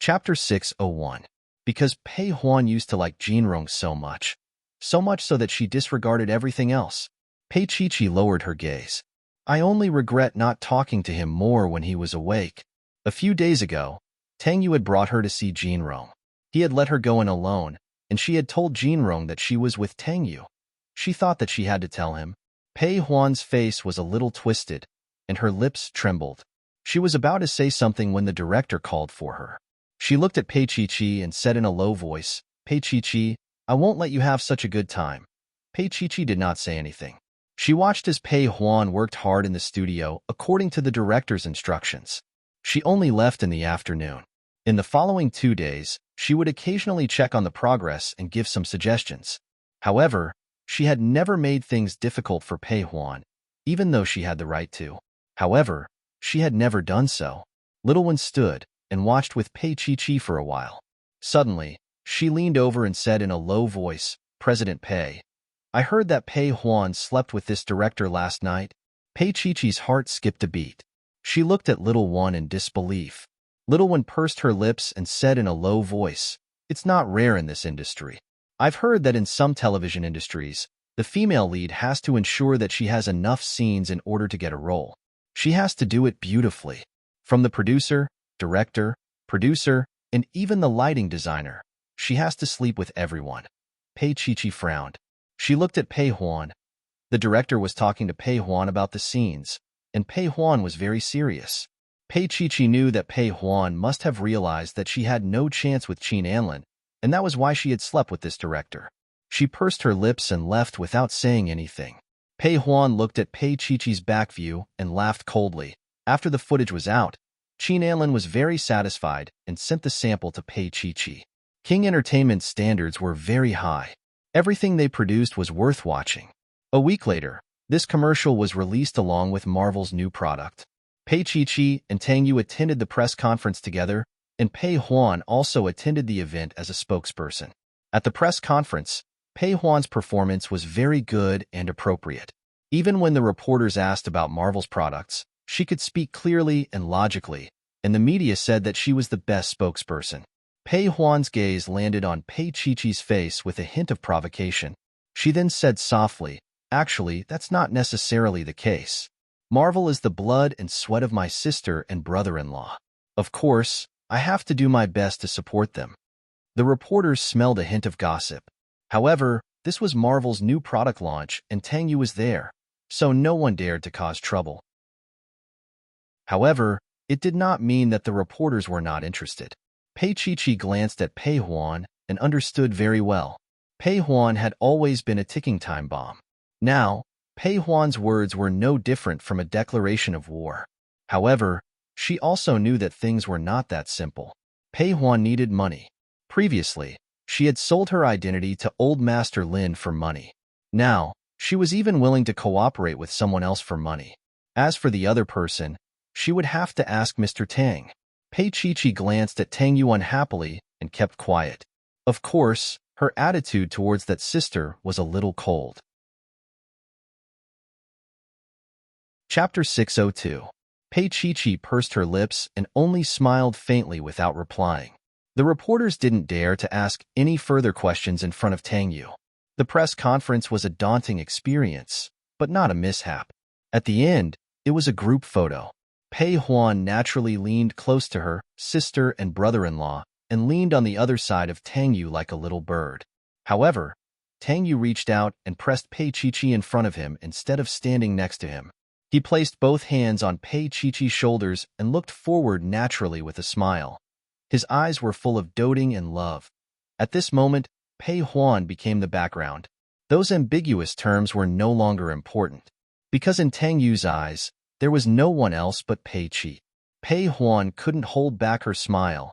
Chapter 601. Because Pei Huan used to like Jinrong so much so that she disregarded everything else. Pei Qiqi lowered her gaze. I only regret not talking to him more when he was awake. A few days ago, Tang Yu had brought her to see Jinrong. He had let her go in alone, and she had told Jinrong that she was with Tang Yu. She thought that she had to tell him. Pei Huan's face was a little twisted, and her lips trembled. She was about to say something when the director called for her. She looked at Pei Qiqi and said in a low voice, Pei Qiqi, I won't let you have such a good time. Pei Qiqi did not say anything. She watched as Pei Huan worked hard in the studio according to the director's instructions. She only left in the afternoon. In the following 2 days, she would occasionally check on the progress and give some suggestions. However, she had never made things difficult for Pei Huan, even though she had the right to. However, she had never done so. Little One stood and watched with Pei Qiqi for a while. Suddenly, she leaned over and said in a low voice, President Pei, I heard that Pei Huan slept with this director last night. Pei Qiqi's heart skipped a beat. She looked at Little One in disbelief. Little One pursed her lips and said in a low voice, It's not rare in this industry. I've heard that in some television industries, the female lead has to ensure that she has enough scenes in order to get a role. She has to do it beautifully. From the producer, director, producer, and even the lighting designer, she has to sleep with everyone. Pei Qiqi frowned. She looked at Pei Huan. The director was talking to Pei Huan about the scenes, and Pei Huan was very serious. Pei Qiqi knew that Pei Huan must have realized that she had no chance with Qin Anlin, and that was why she had slept with this director. She pursed her lips and left without saying anything. Pei Huan looked at Pei Qiqi's back view and laughed coldly. After the footage was out, Qin Anlin was very satisfied and sent the sample to Pei Qiqi. King Entertainment's standards were very high. Everything they produced was worth watching. A week later, this commercial was released along with Marvel's new product. Pei Qiqi and Tang Yu attended the press conference together, and Pei Huan also attended the event as a spokesperson. At the press conference, Pei Huan's performance was very good and appropriate. Even when the reporters asked about Marvel's products, she could speak clearly and logically, and the media said that she was the best spokesperson. Pei Huan's gaze landed on Pei Qiqi's face with a hint of provocation. She then said softly, Actually, that's not necessarily the case. Marvel is the blood and sweat of my sister and brother-in-law. Of course, I have to do my best to support them. The reporters smelled a hint of gossip. However, this was Marvel's new product launch and Tang Yu was there, so no one dared to cause trouble. However, it did not mean that the reporters were not interested. Pei Qiqi glanced at Pei Huan and understood very well. Pei Huan had always been a ticking time bomb. Now, Pei Huan's words were no different from a declaration of war. However, she also knew that things were not that simple. Pei Huan needed money. Previously, she had sold her identity to Old Master Lin for money. Now, she was even willing to cooperate with someone else for money. As for the other person, she would have to ask Mr. Tang. Pei Qiqi glanced at Tang Yu unhappily and kept quiet. Of course, her attitude towards that sister was a little cold. Chapter 602. Pei Qiqi pursed her lips and only smiled faintly without replying. The reporters didn't dare to ask any further questions in front of Tang Yu. The press conference was a daunting experience, but not a mishap. At the end, it was a group photo. Pei Huan naturally leaned close to her sister and brother-in-law and leaned on the other side of Tang Yu like a little bird. However, Tang Yu reached out and pressed Pei Qiqi in front of him instead of standing next to him. He placed both hands on Pei Qiqi's shoulders and looked forward naturally with a smile. His eyes were full of doting and love. At this moment, Pei Huan became the background. Those ambiguous terms were no longer important, because in Tang Yu's eyes, there was no one else but Pei Qiqi. Pei Huan couldn't hold back her smile.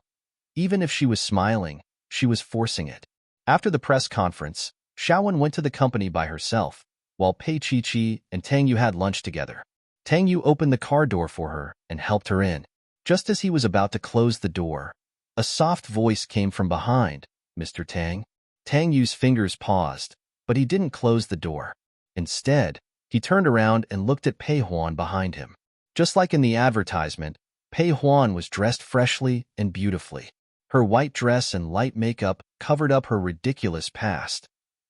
Even if she was smiling, she was forcing it. After the press conference, Xiaowen went to the company by herself, while Pei Qiqi and Tang Yu had lunch together. Tang Yu opened the car door for her and helped her in. Just as he was about to close the door, a soft voice came from behind. Mr. Tang? Tang Yu's fingers paused, but he didn't close the door. Instead, he turned around and looked at Pei Huan behind him. Just like in the advertisement, Pei Huan was dressed freshly and beautifully. Her white dress and light makeup covered up her ridiculous past.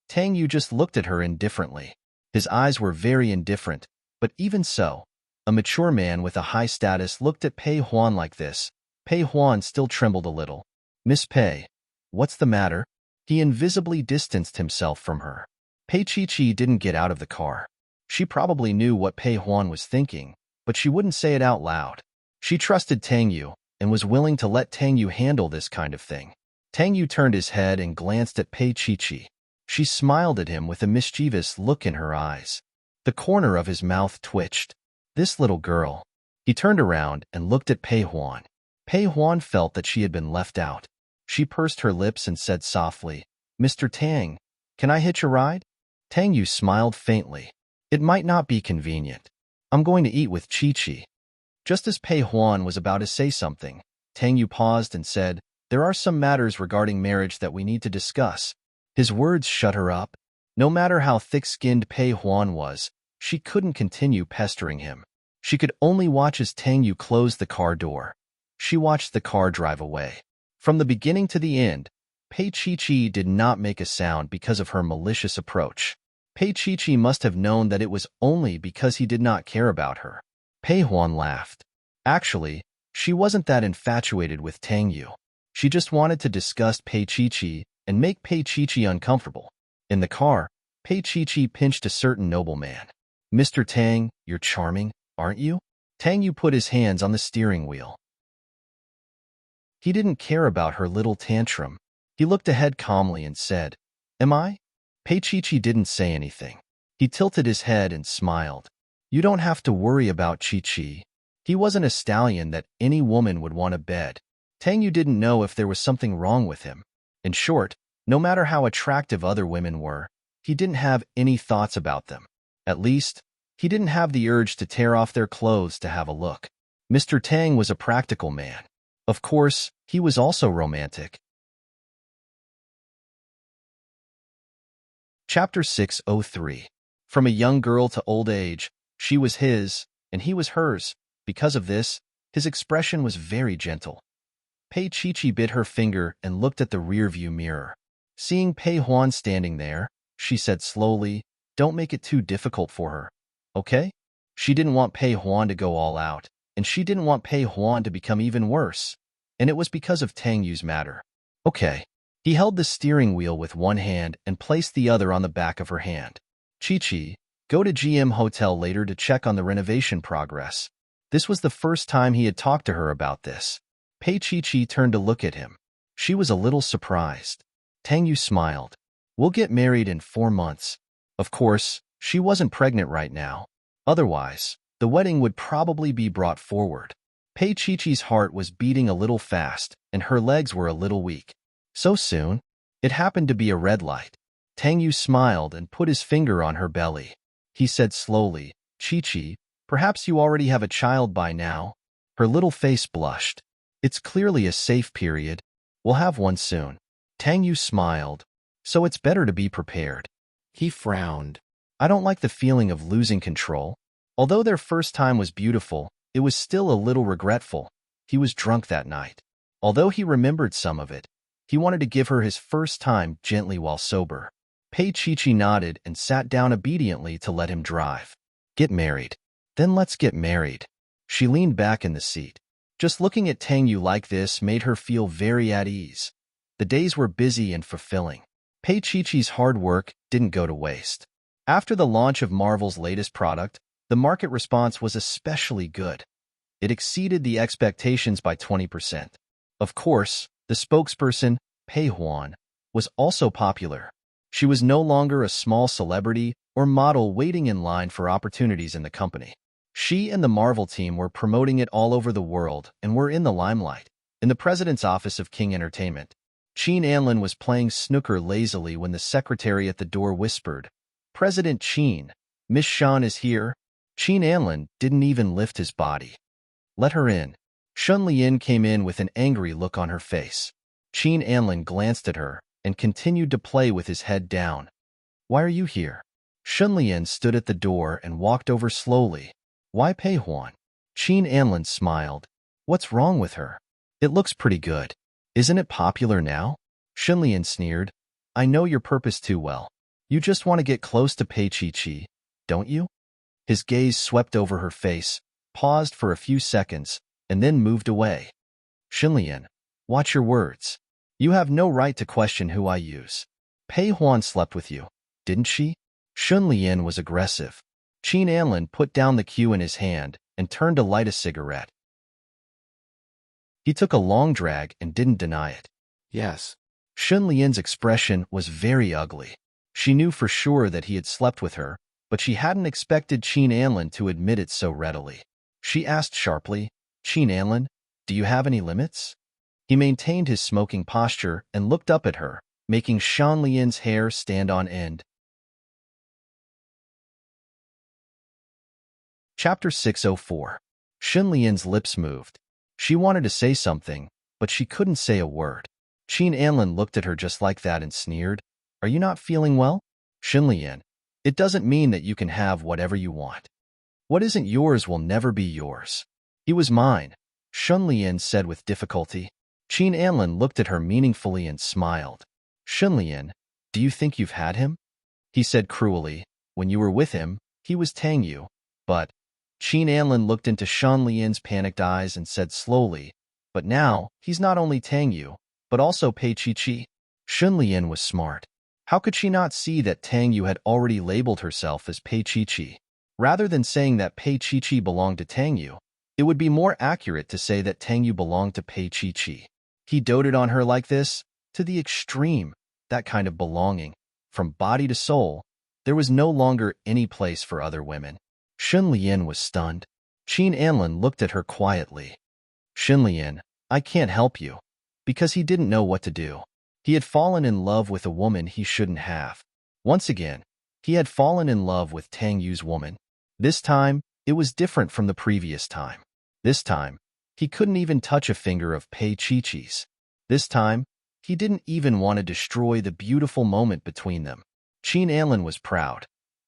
Tang Yu just looked at her indifferently. His eyes were very indifferent, but even so, a mature man with a high status looked at Pei Huan like this. Pei Huan still trembled a little. "Miss Pei, what's the matter?" He invisibly distanced himself from her. Pei Chi didn't get out of the car. She probably knew what Pei Huan was thinking, but she wouldn't say it out loud. She trusted Tang Yu and was willing to let Tang Yu handle this kind of thing. Tang Yu turned his head and glanced at Pei Chi. She smiled at him with a mischievous look in her eyes. The corner of his mouth twitched. This little girl. He turned around and looked at Pei Huan. Pei Huan felt that she had been left out. She pursed her lips and said softly, "Mr. Tang, can I hitch a ride?" Tang Yu smiled faintly. "It might not be convenient. I'm going to eat with Chi." Just as Pei Huan was about to say something, Tang Yu paused and said, "There are some matters regarding marriage that we need to discuss." His words shut her up. No matter how thick-skinned Pei Huan was, she couldn't continue pestering him. She could only watch as Tang Yu closed the car door. She watched the car drive away. From the beginning to the end, Pei Chi did not make a sound because of her malicious approach. Pei Chi must have known that it was only because he did not care about her. Pei Huan laughed. Actually, she wasn't that infatuated with Tang Yu. She just wanted to disgust Pei Chi and make Pei Chi uncomfortable. In the car, Pei Chi pinched a certain nobleman. "Mr. Tang, you're charming, aren't you?" Tang Yu put his hands on the steering wheel. He didn't care about her little tantrum. He looked ahead calmly and said, "Am I?" Pei Chi didn't say anything. He tilted his head and smiled. "You don't have to worry about Chi. He wasn't a stallion that any woman would want to bed." Tang Yu didn't know if there was something wrong with him. In short, no matter how attractive other women were, he didn't have any thoughts about them. At least, he didn't have the urge to tear off their clothes to have a look. Mr. Tang was a practical man. Of course, he was also romantic. Chapter 603. From a young girl to old age, she was his, and he was hers. Because of this, his expression was very gentle. Pei Chi bit her finger and looked at the rearview mirror. Seeing Pei Huan standing there, she said slowly, "Don't make it too difficult for her, okay?" She didn't want Pei Huan to go all out, and she didn't want Pei Huan to become even worse. And it was because of Tang Yu's matter. "Okay." He held the steering wheel with one hand and placed the other on the back of her hand. "Chi, go to GM Hotel later to check on the renovation progress." This was the first time he had talked to her about this. Pei Chi turned to look at him. She was a little surprised. Tang Yu smiled. "We'll get married in 4 months. Of course, she wasn't pregnant right now. Otherwise, the wedding would probably be brought forward." Pei Chi's heart was beating a little fast, and her legs were a little weak. "So soon?" It happened to be a red light. Tang Yu smiled and put his finger on her belly. He said slowly, "Chi, perhaps you already have a child by now?" Her little face blushed. "It's clearly a safe period. We'll have one soon." Tang Yu smiled. "So it's better to be prepared." He frowned. "I don't like the feeling of losing control." Although their first time was beautiful, it was still a little regretful. He was drunk that night. Although he remembered some of it, he wanted to give her his first time gently while sober. Pei Chi nodded and sat down obediently to let him drive. "Get married. Then let's get married." She leaned back in the seat. Just looking at Tang Yu like this made her feel very at ease. The days were busy and fulfilling. Pei Chi's hard work didn't go to waste. After the launch of Marvel's latest product, the market response was especially good. It exceeded the expectations by 20%. Of course, the spokesperson, Pei Huan, was also popular. She was no longer a small celebrity or model waiting in line for opportunities in the company. She and the Marvel team were promoting it all over the world and were in the limelight. In the president's office of King Entertainment, Qin Anlin was playing snooker lazily when the secretary at the door whispered, "President Qin, Miss Shan is here." Qin Anlin didn't even lift his body. "Let her in." Shun Lian came in with an angry look on her face. Qin Anlin glanced at her and continued to play with his head down. "Why are you here?" Shun Lian stood at the door and walked over slowly. "Why Pei Huan?" Qin Anlin smiled. "What's wrong with her? It looks pretty good." Isn't it popular now? Xunlian sneered. I know your purpose too well. You just want to get close to Pei Chi, don't you? His gaze swept over her face, paused for a few seconds, and then moved away. Xunlian, watch your words. You have no right to question who I use. Pei Huan slept with you, didn't she? Xunlian was aggressive. Qin Anlin put down the cue in his hand and turned to light a cigarette. He took a long drag and didn't deny it. Yes. Xunlian's expression was very ugly. She knew for sure that he had slept with her, but she hadn't expected Qin Anlin to admit it so readily. She asked sharply, Qin Anlin, do you have any limits? He maintained his smoking posture and looked up at her, making Xunlian's hair stand on end. Chapter 604. Xunlian's lips moved. She wanted to say something, but she couldn't say a word. Qin Anlin looked at her just like that and sneered, Are you not feeling well? Xunlian, it doesn't mean that you can have whatever you want. What isn't yours will never be yours. He was mine, Xunlian said with difficulty. Qin Anlin looked at her meaningfully and smiled. Xunlian, do you think you've had him? He said cruelly, when you were with him, he was Tangyu, but... Qin Anlin looked into Xunlian's panicked eyes and said slowly, but now, he's not only Tangyu, but also Pei Chi. Xunlian was smart. How could she not see that Tangyu had already labeled herself as Pei Chi? Rather than saying that Pei Chi belonged to Tangyu, it would be more accurate to say that Tangyu belonged to Pei Chi. He doted on her like this, to the extreme, that kind of belonging. From body to soul, there was no longer any place for other women. Xunlian was stunned. Qin Anlin looked at her quietly. Xunlian, I can't help you. Because he didn't know what to do. He had fallen in love with a woman he shouldn't have. Once again, he had fallen in love with Tangyu's woman. This time, it was different from the previous time. This time, he couldn't even touch a finger of Pei Chi's. This time, he didn't even want to destroy the beautiful moment between them. Qin Anlin was proud.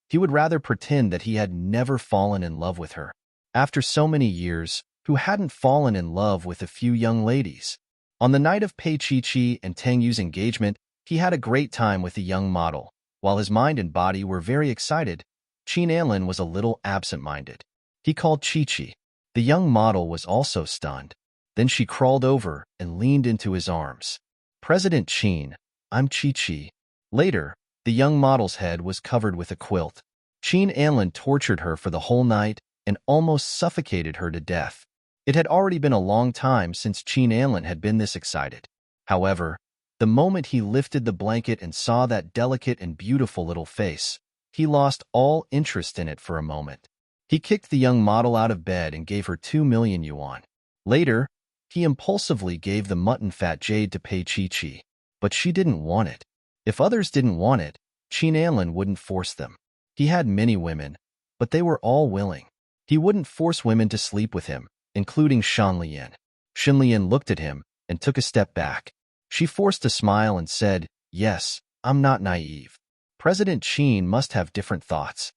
He would rather pretend that he had never fallen in love with her. After so many years, who hadn't fallen in love with a few young ladies? On the night of Pei Chi and Tangyu's engagement, he had a great time with the young model. While his mind and body were very excited, Qin Anlin was a little absent-minded. He called Chi. The young model was also stunned. Then she crawled over and leaned into his arms. President Qin, I'm Chi. Later, the young model's head was covered with a quilt. Qin Anlin tortured her for the whole night and almost suffocated her to death. It had already been a long time since Qin Anlin had been this excited. However, the moment he lifted the blanket and saw that delicate and beautiful little face, he lost all interest in it for a moment. He kicked the young model out of bed and gave her 2 million yuan. Later, he impulsively gave the mutton fat jade to Pei Chi, but she didn't want it. If others didn't want it, Qin Anlin wouldn't force them. He had many women, but they were all willing. He wouldn't force women to sleep with him, including Xunlian. Xunlian looked at him and took a step back. She forced a smile and said, Yes, I'm not naive. President Qin must have different thoughts.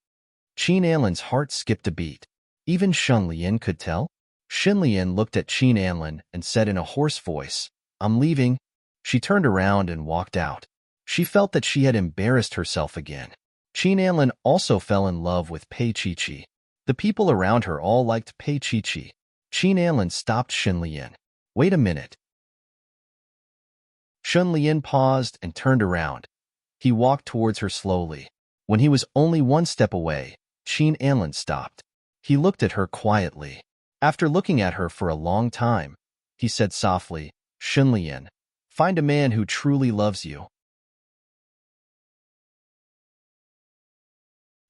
Qin Anlin's heart skipped a beat. Even Xunlian could tell. Xunlian looked at Qin Anlin and said in a hoarse voice, I'm leaving. She turned around and walked out. She felt that she had embarrassed herself again. Qin Anlin also fell in love with Pei Chi. The people around her all liked Pei Chi. Qin Anlin stopped Xunlian. Wait a minute. Xunlian paused and turned around. He walked towards her slowly. When he was only one step away, Qin Anlin stopped. He looked at her quietly. After looking at her for a long time, he said softly, Xunlian, find a man who truly loves you.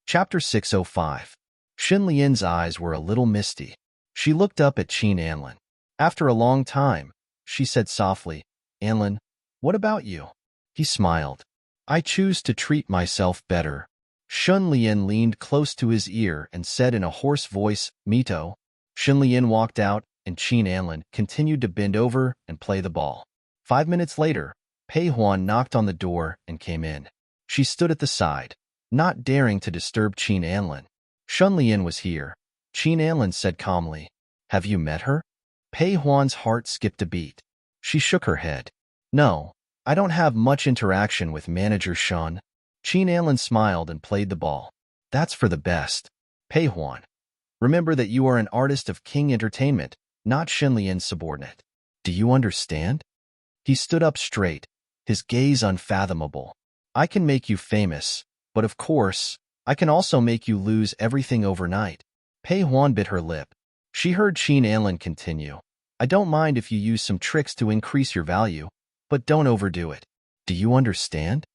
Chapter 605. Xunlian's eyes were a little misty. She looked up at Qin Anlin. After a long time, she said softly, Anlin, what about you? He smiled. I choose to treat myself better. Xunlian leaned close to his ear and said in a hoarse voice, Mito. Xunlian walked out, and Qin Anlin continued to bend over and play the ball. 5 minutes later, Pei Huan knocked on the door and came in. She stood at the side, not daring to disturb Qin Anlin. Xunlian was here. Qin Anlin said calmly, Have you met her? Pei Huan's heart skipped a beat. She shook her head. No, I don't have much interaction with manager Sean. Qin Anlin smiled and played the ball. That's for the best. Pei Huan. Remember that you are an artist of King Entertainment, not Shenlian's subordinate. Do you understand? He stood up straight, his gaze unfathomable. I can make you famous, but of course, I can also make you lose everything overnight. Pei Huan bit her lip. She heard Qin Anlin continue. I don't mind if you use some tricks to increase your value, but don't overdo it. Do you understand?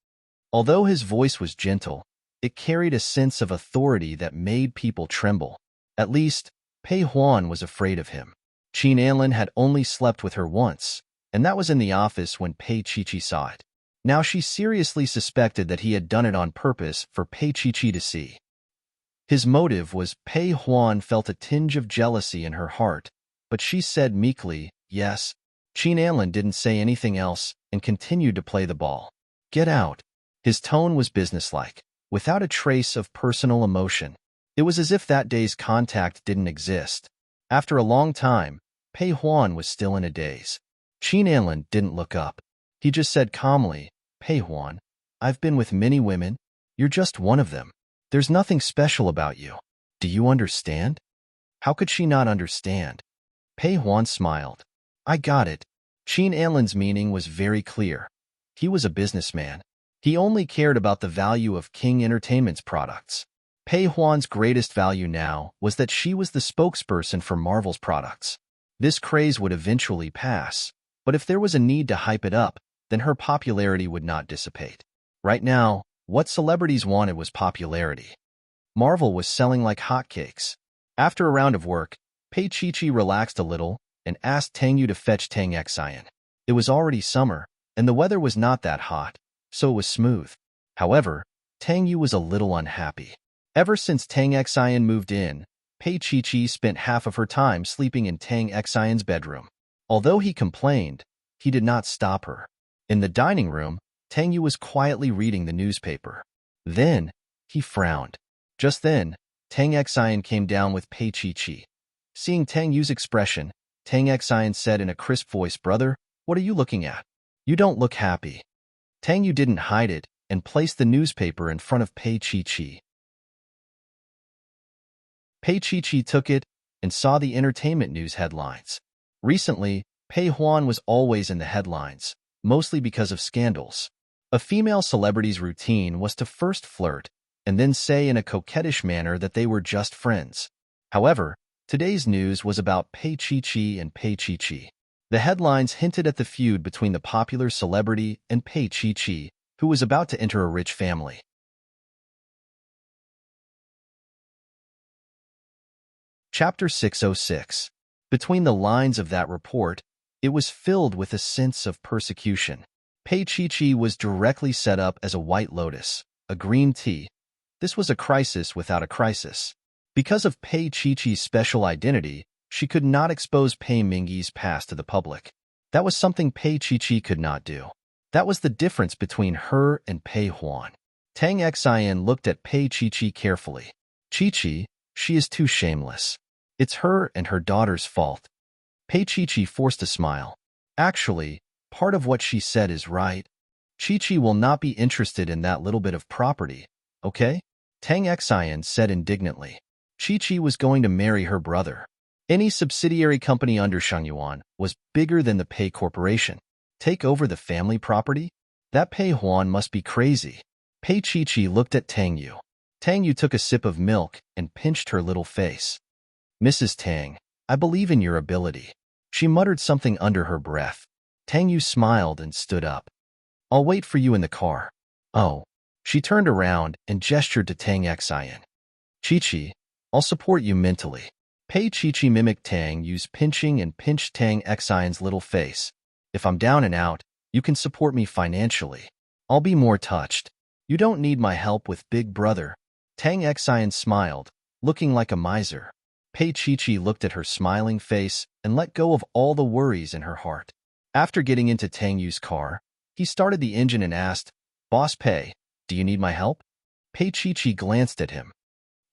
Although his voice was gentle, it carried a sense of authority that made people tremble. At least, Pei Huan was afraid of him. Qin Anlin had only slept with her once, and that was in the office when Pei Qiqi saw it. Now she seriously suspected that he had done it on purpose for Pei Qiqi to see. His motive was Pei Huan felt a tinge of jealousy in her heart, but she said meekly, yes. Qin Anlin didn't say anything else and continued to play the ball. Get out. His tone was businesslike, without a trace of personal emotion. It was as if that day's contact didn't exist. After a long time, Pei Huan was still in a daze. Qin Anlin didn't look up. He just said calmly, Pei Huan, I've been with many women. You're just one of them. There's nothing special about you. Do you understand? How could she not understand? Pei Huan smiled. I got it. Qin Anlin's meaning was very clear. He was a businessman. He only cared about the value of King Entertainment's products. Pei Huan's greatest value now was that she was the spokesperson for Marvel's products. This craze would eventually pass, but if there was a need to hype it up, then her popularity would not dissipate. Right now, what celebrities wanted was popularity. Marvel was selling like hotcakes. After a round of work, Pei Qiqi relaxed a little and asked Tang Yu to fetch Tang Xian. It was already summer, and the weather was not that hot, so it was smooth. However, Tang Yu was a little unhappy. Ever since Tang Xian moved in, Pei Qiqi spent half of her time sleeping in Tang Xian's bedroom. Although he complained, he did not stop her. In the dining room, Tang Yu was quietly reading the newspaper. Then, he frowned. Just then, Tang Xian came down with Pei Qiqi. Seeing Tang Yu's expression, Tang Xian said in a crisp voice, Brother, what are you looking at? You don't look happy. Tang Yu didn't hide it and placed the newspaper in front of Pei Qiqi. Pei Qiqi took it and saw the entertainment news headlines. Recently, Pei Huan was always in the headlines, mostly because of scandals. A female celebrity's routine was to first flirt and then say in a coquettish manner that they were just friends. However, today's news was about Pei Qiqi and Pei Qiqi. The headlines hinted at the feud between the popular celebrity and Pei Qiqi, who was about to enter a rich family. Chapter 606. Between the lines of that report, it was filled with a sense of persecution. Pei Qiqi was directly set up as a white lotus, a green tea. This was a crisis without a crisis. Because of Pei Qiqi's special identity, she could not expose Pei Mingyi's past to the public. That was something Pei Qiqi could not do. That was the difference between her and Pei Huan. Tang Xian looked at Pei Qiqi carefully. Qiqi, she is too shameless. It's her and her daughter's fault. Pei Qiqi forced a smile. Actually, part of what she said is right. Qiqi will not be interested in that little bit of property, okay? Tang Xian said indignantly. Qiqi was going to marry her brother. Any subsidiary company under Shangyuan was bigger than the Pei Corporation. Take over the family property? That Pei Huan must be crazy. Pei Qiqi looked at Tang Yu. Tang Yu took a sip of milk and pinched her little face. Mrs. Tang, I believe in your ability. She muttered something under her breath. Tang Yu smiled and stood up. I'll wait for you in the car. Oh. She turned around and gestured to Tang Xian. Qiqi, I'll support you mentally. Pei Qiqi mimicked Tang Yu's pinching and pinched Tang Xian's little face. If I'm down and out, you can support me financially. I'll be more touched. You don't need my help with Big Brother. Tang Xian smiled, looking like a miser. Pei Qiqi looked at her smiling face and let go of all the worries in her heart. After getting into Tang Yu's car, he started the engine and asked, Boss Pei, do you need my help? Pei Qiqi glanced at him.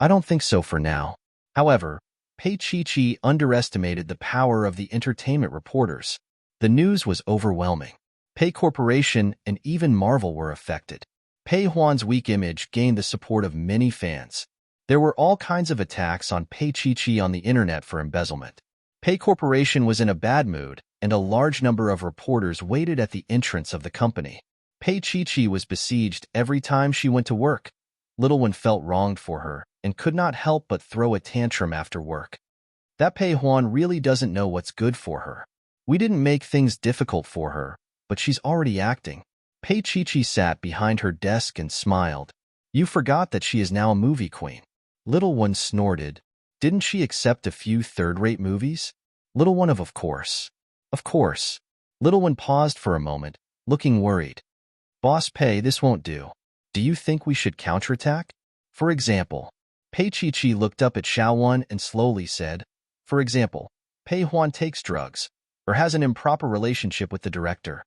I don't think so for now. However, Pei Qiqi underestimated the power of the entertainment reporters. The news was overwhelming. Pei Corporation and even Marvel were affected. Pei Huan's weak image gained the support of many fans. There were all kinds of attacks on Pei Chi on the internet for embezzlement. Pei Corporation was in a bad mood, and a large number of reporters waited at the entrance of the company. Pei Chi was besieged every time she went to work. Little One felt wronged for her and could not help but throw a tantrum after work. That Pei Huan really doesn't know what's good for her. We didn't make things difficult for her, but she's already acting. Pei Chi sat behind her desk and smiled. You forgot that she is now a movie queen. Little One snorted. Didn't she accept a few third-rate movies? Little One of course. Of course. Little One paused for a moment, looking worried. Boss Pei, this won't do. Do you think we should counterattack? For example, Pei Chi looked up at Xiaowan and slowly said, for example, Pei Huan takes drugs, or has an improper relationship with the director.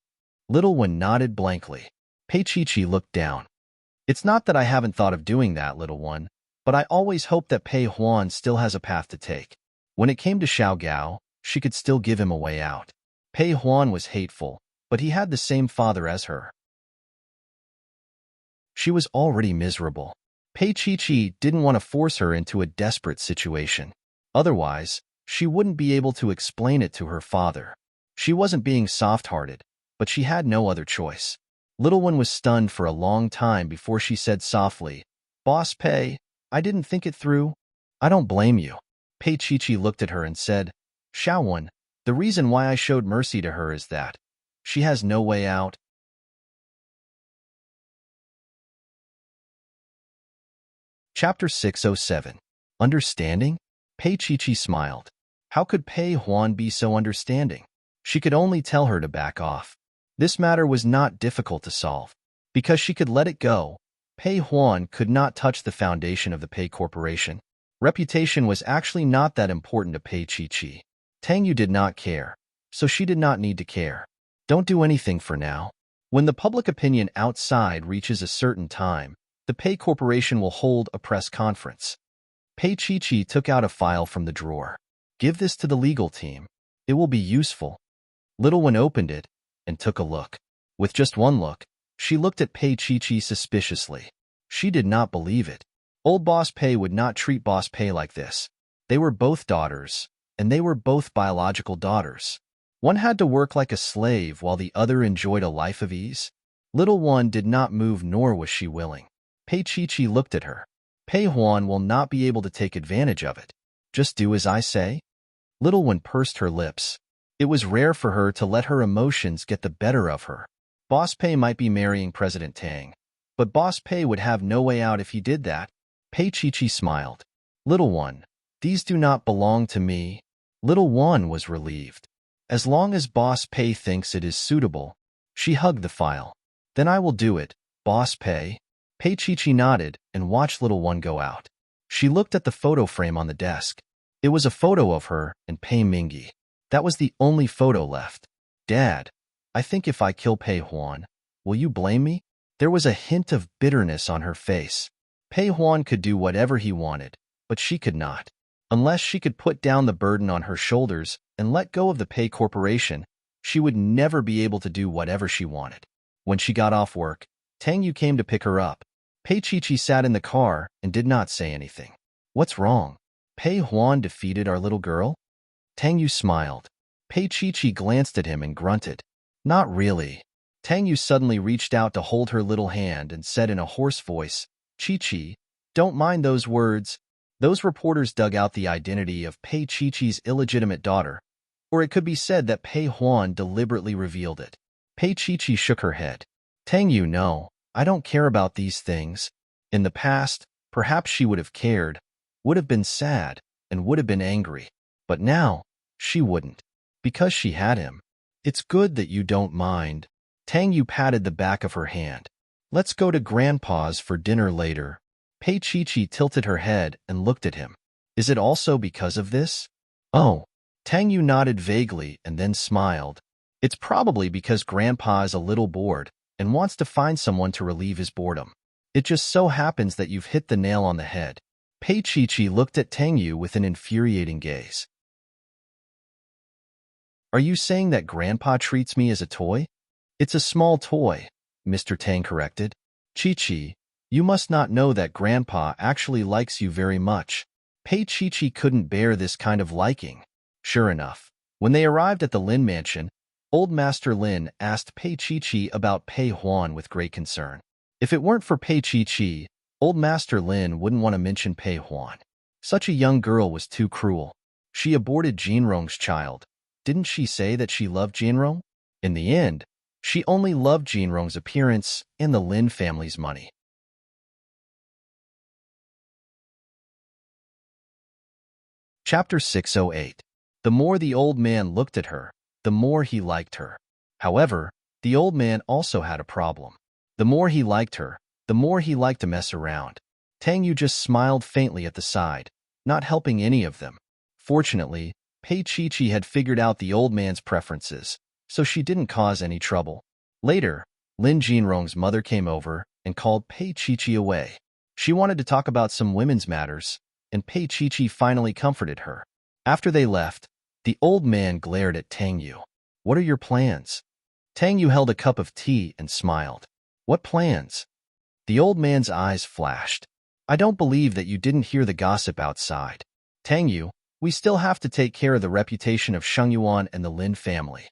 Little One nodded blankly. Pei Chi looked down. It's not that I haven't thought of doing that, Little One, but I always hoped that Pei Huan still has a path to take. When it came to Xiao Gao, she could still give him a way out. Pei Huan was hateful, but he had the same father as her. She was already miserable. Pei Chi didn't want to force her into a desperate situation. Otherwise, she wouldn't be able to explain it to her father. She wasn't being soft-hearted, but she had no other choice. Little One was stunned for a long time before she said softly, Boss Pei, I didn't think it through. I don't blame you. Pei Chi looked at her and said, Xiaowan, the reason why I showed mercy to her is that she has no way out. Chapter 607. Understanding? Pei Chi smiled. How could Pei Huan be so understanding? She could only tell her to back off. This matter was not difficult to solve. Because she could let it go, Pei Huan could not touch the foundation of the Pei Corporation. Reputation was actually not that important to Pei Chi. Tang Yu did not care, so she did not need to care. Don't do anything for now. When the public opinion outside reaches a certain time, the Pei Corporation will hold a press conference. Pei Chi took out a file from the drawer. Give this to the legal team. It will be useful. Little One opened it and took a look. With just one look, she looked at Pei Chi suspiciously. She did not believe it. Old Boss Pei would not treat Boss Pei like this. They were both daughters, and they were both biological daughters. One had to work like a slave while the other enjoyed a life of ease. Little One did not move, nor was she willing. Pei Chi looked at her. Pei Huan will not be able to take advantage of it. Just do as I say. Little One pursed her lips. It was rare for her to let her emotions get the better of her. Boss Pei might be marrying President Tang, but Boss Pei would have no way out if he did that. Pei Chi smiled. Little One, these do not belong to me. Little One was relieved. As long as Boss Pei thinks it is suitable. She hugged the file. Then I will do it, Boss Pei. Pei Chi nodded and watched Little One go out. She looked at the photo frame on the desk. It was a photo of her and Pei Mingyi. That was the only photo left. Dad, I think if I kill Pei Huan, will you blame me? There was a hint of bitterness on her face. Pei Huan could do whatever he wanted, but she could not. Unless she could put down the burden on her shoulders and let go of the Pei Corporation, she would never be able to do whatever she wanted. When she got off work, Tang Yu came to pick her up. Pei Chi sat in the car and did not say anything. What's wrong? Pei Huan defeated our little girl? Tang Yu smiled. Pei Chi glanced at him and grunted. Not really. Tang Yu suddenly reached out to hold her little hand and said in a hoarse voice, Chi, don't mind those words. Those reporters dug out the identity of Pei Chi's illegitimate daughter, or it could be said that Pei Huan deliberately revealed it. Pei Chi shook her head. Tang Yu, no, I don't care about these things. In the past, perhaps she would have cared, would have been sad, and would have been angry. But now, she wouldn't. Because she had him. It's good that you don't mind. Tang Yu patted the back of her hand. Let's go to Grandpa's for dinner later. Pei Chi tilted her head and looked at him. Is it also because of this? Oh. Tang Yu nodded vaguely and then smiled. It's probably because Grandpa is a little bored and wants to find someone to relieve his boredom. It just so happens that you've hit the nail on the head. Pei Chi looked at Tang Yu with an infuriating gaze. Are you saying that Grandpa treats me as a toy? It's a small toy, Mr. Tang corrected. Chi-Chi, you must not know that Grandpa actually likes you very much. Pei Chi-Chi couldn't bear this kind of liking. Sure enough, when they arrived at the Lin mansion, Old Master Lin asked Pei Chi-Chi about Pei Huan with great concern. If it weren't for Pei Chi-Chi, Old Master Lin wouldn't want to mention Pei Huan. Such a young girl was too cruel. She aborted Jinrong's child. Didn't she say that she loved Jinrong? In the end, she only loved Jinrong's appearance and the Lin family's money. Chapter 608. The more the old man looked at her, the more he liked her. However, the old man also had a problem. The more he liked her, the more he liked to mess around. Tang Yu just smiled faintly at the side, not helping any of them. Fortunately, Pei Chi-Chi had figured out the old man's preferences, so she didn't cause any trouble. Later, Lin Jinrong's mother came over and called Pei Chi-Chi away. She wanted to talk about some women's matters, and Pei Chi-Chi finally comforted her. After they left, the old man glared at Tang Yu. What are your plans? Tang Yu held a cup of tea and smiled. What plans? The old man's eyes flashed. I don't believe that you didn't hear the gossip outside. Tang Yu, we still have to take care of the reputation of Sheng Yuan and the Lin family.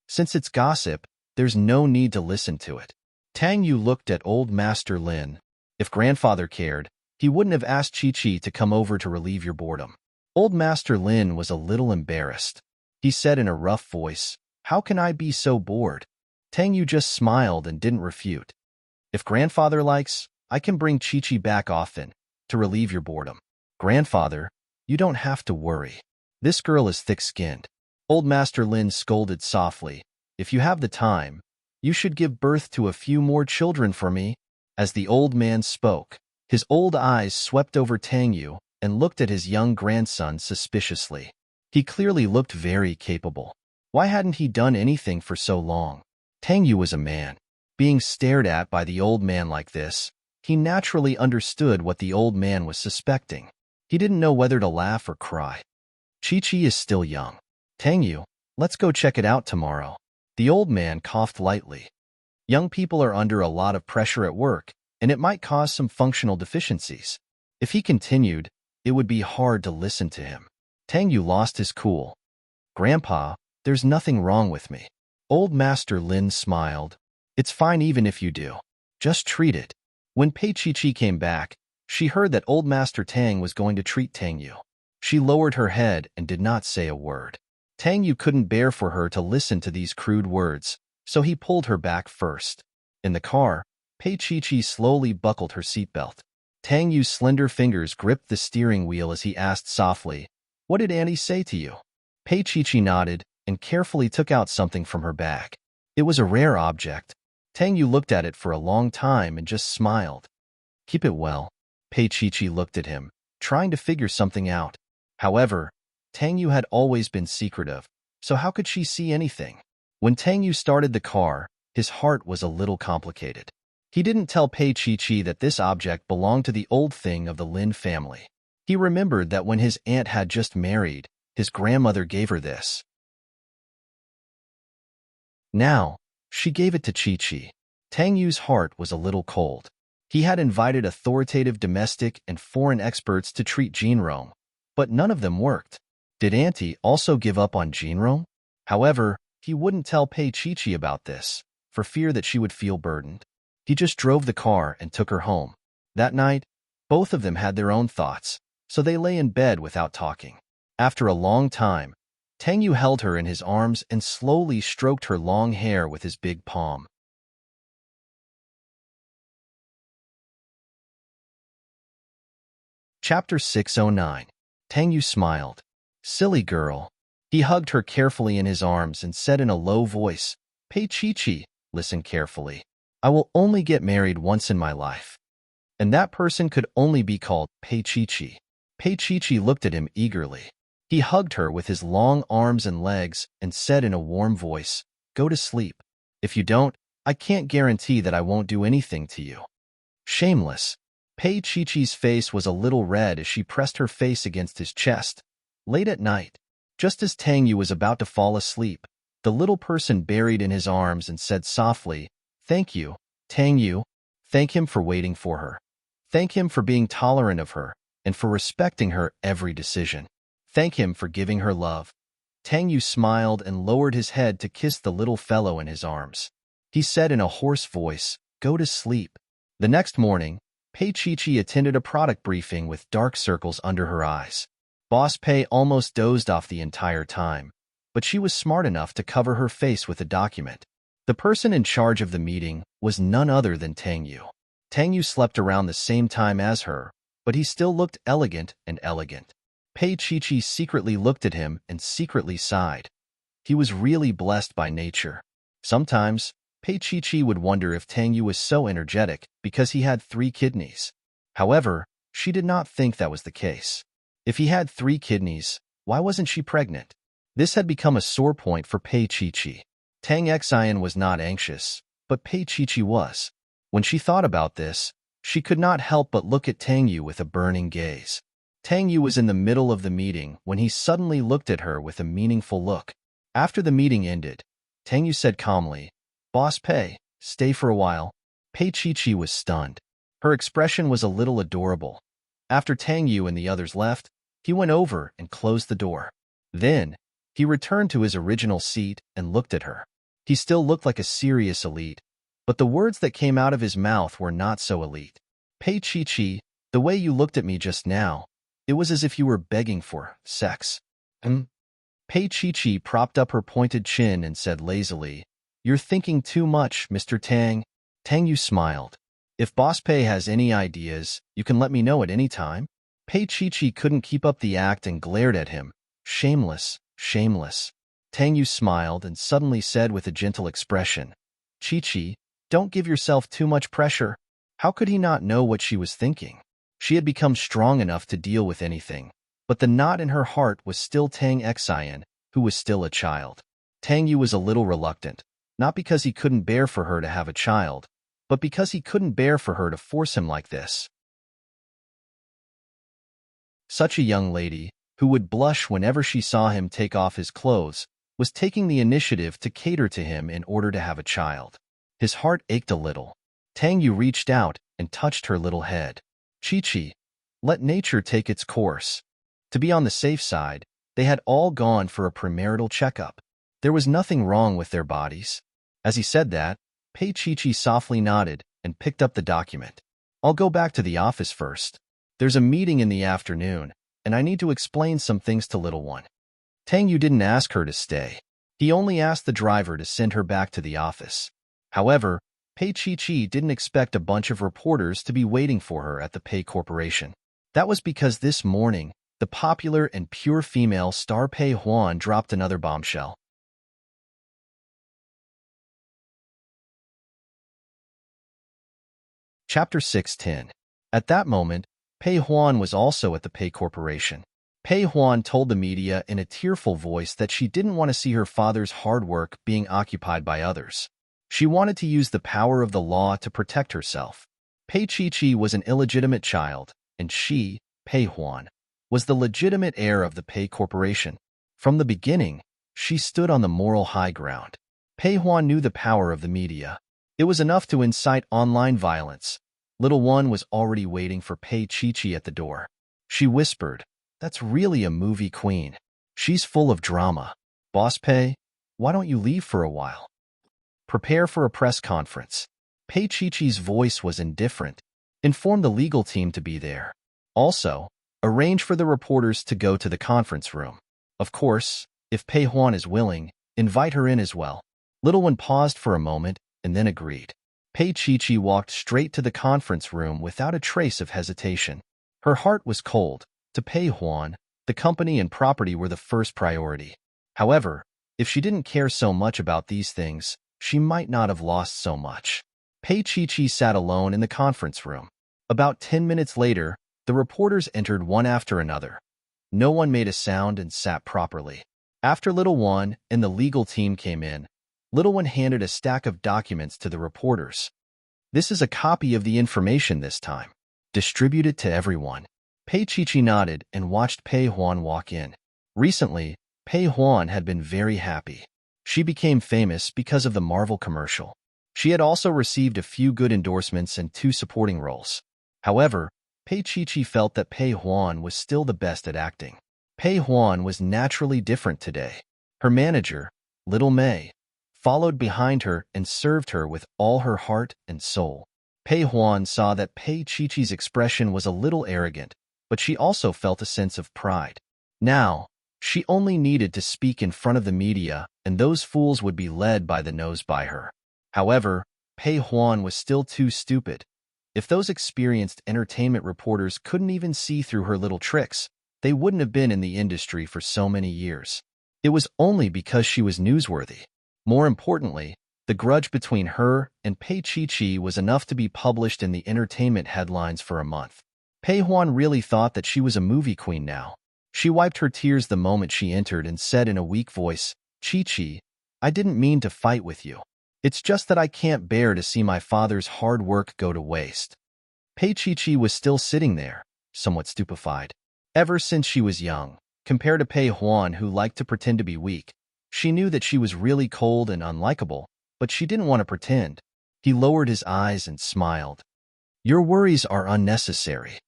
Since it's gossip, there's no need to listen to it. Tang Yu looked at Old Master Lin. If grandfather cared, he wouldn't have asked Chi-Chi to come over to relieve your boredom. Old Master Lin was a little embarrassed. He said in a rough voice, How can I be so bored? Tang Yu just smiled and didn't refute. If grandfather likes, I can bring Chi-Chi back often, to relieve your boredom. Grandfather, you don't have to worry. This girl is thick-skinned. Old Master Lin scolded softly. If you have the time, you should give birth to a few more children for me. As the old man spoke, his old eyes swept over Tang Yu and looked at his young grandson suspiciously. He clearly looked very capable. Why hadn't he done anything for so long? Tang Yu was a man. Being stared at by the old man like this, he naturally understood what the old man was suspecting. He didn't know whether to laugh or cry. Chi-Chi is still young. Tang Yu, let's go check it out tomorrow. The old man coughed lightly. Young people are under a lot of pressure at work, and it might cause some functional deficiencies. If he continued, it would be hard to listen to him. Tang Yu lost his cool. Grandpa, there's nothing wrong with me. Old Master Lin smiled. It's fine even if you do. Just treat it. When Pei Chi-Chi came back, she heard that Old Master Tang was going to treat Tang Yu. She lowered her head and did not say a word. Tang Yu couldn't bear for her to listen to these crude words, so he pulled her back first. In the car, Pei Chi-Chi slowly buckled her seatbelt. Tang Yu's slender fingers gripped the steering wheel as he asked softly, What did Auntie say to you? Pei Chi-Chi nodded and carefully took out something from her bag. It was a rare object. Tang Yu looked at it for a long time and just smiled. Keep it well. Pei Chi-Chi looked at him, trying to figure something out. However, Tang Yu had always been secretive, so how could she see anything? When Tang Yu started the car, his heart was a little complicated. He didn't tell Pei Chi-Chi that this object belonged to the old thing of the Lin family. He remembered that when his aunt had just married, his grandmother gave her this. Now, she gave it to Chi-Chi. Tang Yu's heart was a little cold. He had invited authoritative domestic and foreign experts to treat Jinrong, but none of them worked. Did Auntie also give up on Jinrong? However, he wouldn't tell Pei Chi-Chi about this, for fear that she would feel burdened. He just drove the car and took her home. That night, both of them had their own thoughts, so they lay in bed without talking. After a long time, Tang Yu held her in his arms and slowly stroked her long hair with his big palm. Chapter 609. Tang Yu smiled. Silly girl. He hugged her carefully in his arms and said in a low voice, Pei Chi-Chi, listen carefully. I will only get married once in my life. And that person could only be called Pei Chi-Chi. Pei Chi-Chi looked at him eagerly. He hugged her with his long arms and legs and said in a warm voice, Go to sleep. If you don't, I can't guarantee that I won't do anything to you. Shameless. Pei Chi-Chi's face was a little red as she pressed her face against his chest. Late at night, Just as Tang Yu was about to fall asleep, the little person buried in his arms and said softly, "Thank you, Tang Yu. Thank him for waiting for her. Thank him for being tolerant of her and for respecting her every decision. Thank him for giving her love." Tang Yu smiled and lowered his head to kiss the little fellow in his arms. He said in a hoarse voice, "Go to sleep." The next morning, Pei Chi-Chi attended a product briefing with dark circles under her eyes. Boss Pei almost dozed off the entire time, but she was smart enough to cover her face with a document. The person in charge of the meeting was none other than Tang Yu. Tang Yu slept around the same time as her, but he still looked elegant and elegant. Pei Chi-Chi secretly looked at him and secretly sighed. He was really blessed by nature. Sometimes, Pei Chi-Chi would wonder if Tang Yu was so energetic because he had 3 kidneys. However, she did not think that was the case. If he had 3 kidneys, why wasn't she pregnant? This had become a sore point for Pei Chi-Chi. Tang Xian was not anxious, but Pei Chi-Chi was. When she thought about this, she could not help but look at Tang Yu with a burning gaze. Tang Yu was in the middle of the meeting when he suddenly looked at her with a meaningful look. After the meeting ended, Tang Yu said calmly, "Boss Pei, stay for a while." Pei Chi-Chi was stunned. Her expression was a little adorable. After Tang Yu and the others left, he went over and closed the door. Then, he returned to his original seat and looked at her. He still looked like a serious elite, but the words that came out of his mouth were not so elite. "Pei Chi-Chi, the way you looked at me just now, it was as if you were begging for sex." Pei Chi-Chi propped up her pointed chin and said lazily, "You're thinking too much, Mr. Tang." Tang Yu smiled. "If Boss Pei has any ideas, you can let me know at any time." Pei Chi-Chi couldn't keep up the act and glared at him. "Shameless, shameless." Tang Yu smiled and suddenly said with a gentle expression, "Chi-Chi, don't give yourself too much pressure." How could he not know what she was thinking? She had become strong enough to deal with anything, but the knot in her heart was still Tang Xian, who was still a child. Tang Yu was a little reluctant, not because he couldn't bear for her to have a child, but because he couldn't bear for her to force him like this. Such a young lady, who would blush whenever she saw him take off his clothes, was taking the initiative to cater to him in order to have a child. His heart ached a little. Tang Yu reached out and touched her little head. "Chi-Chi, let nature take its course." To be on the safe side, they had all gone for a premarital checkup. There was nothing wrong with their bodies. As he said that, Pei Chi-Chi softly nodded and picked up the document. "I'll go back to the office first. There's a meeting in the afternoon, and I need to explain some things to little one." Tang Yu didn't ask her to stay. He only asked the driver to send her back to the office. However, Pei Chi-Chi didn't expect a bunch of reporters to be waiting for her at the Pei Corporation. That was because this morning, the popular and pure female star Pei Huan dropped another bombshell. Chapter 6:10. At that moment, Pei Huan was also at the Pei Corporation. Pei Huan told the media in a tearful voice that she didn't want to see her father's hard work being occupied by others. She wanted to use the power of the law to protect herself. Pei Chi-Chi was an illegitimate child, and she, Pei Huan, was the legitimate heir of the Pei Corporation. From the beginning, she stood on the moral high ground. Pei Huan knew the power of the media. It was enough to incite online violence. Little one was already waiting for Pei Chi-Chi at the door. She whispered, "That's really a movie queen. She's full of drama. Boss Pei, why don't you leave for a while? Prepare for a press conference." Pei Chi-Chi's voice was indifferent. "Inform the legal team to be there. Also, arrange for the reporters to go to the conference room. Of course, if Pei Huan is willing, invite her in as well." Little one paused for a moment and then agreed. Pei Chi-Chi walked straight to the conference room without a trace of hesitation. Her heart was cold. To Pei Huan, the company and property were the first priority. However, if she didn't care so much about these things, she might not have lost so much. Pei Chi-Chi sat alone in the conference room. About 10 minutes later, the reporters entered one after another. No one made a sound and sat properly. After Little One and the legal team came in, Little One handed a stack of documents to the reporters. "This is a copy of the information this time. Distribute it to everyone." Pei Chi-Chi nodded and watched Pei Huan walk in. Recently, Pei Huan had been very happy. She became famous because of the Marvel commercial. She had also received a few good endorsements and 2 supporting roles. However, Pei Chi felt that Pei Huan was still the best at acting. Pei Huan was naturally different today. Her manager, Little Mei, followed behind her and served her with all her heart and soul. Pei Huan saw that Pei Chi's expression was a little arrogant, but she also felt a sense of pride. Now, she only needed to speak in front of the media, and those fools would be led by the nose by her. However, Pei Huan was still too stupid. If those experienced entertainment reporters couldn't even see through her little tricks, they wouldn't have been in the industry for so many years. It was only because she was newsworthy. More importantly, the grudge between her and Pei Chi was enough to be published in the entertainment headlines for a month. Pei Huan really thought that she was a movie queen now. She wiped her tears the moment she entered and said in a weak voice, "Chi, I didn't mean to fight with you. It's just that I can't bear to see my father's hard work go to waste." Pei Chi was still sitting there, somewhat stupefied. Ever since she was young, compared to Pei Huan, who liked to pretend to be weak, she knew that she was really cold and unlikable, but she didn't want to pretend. He lowered his eyes and smiled. "Your worries are unnecessary."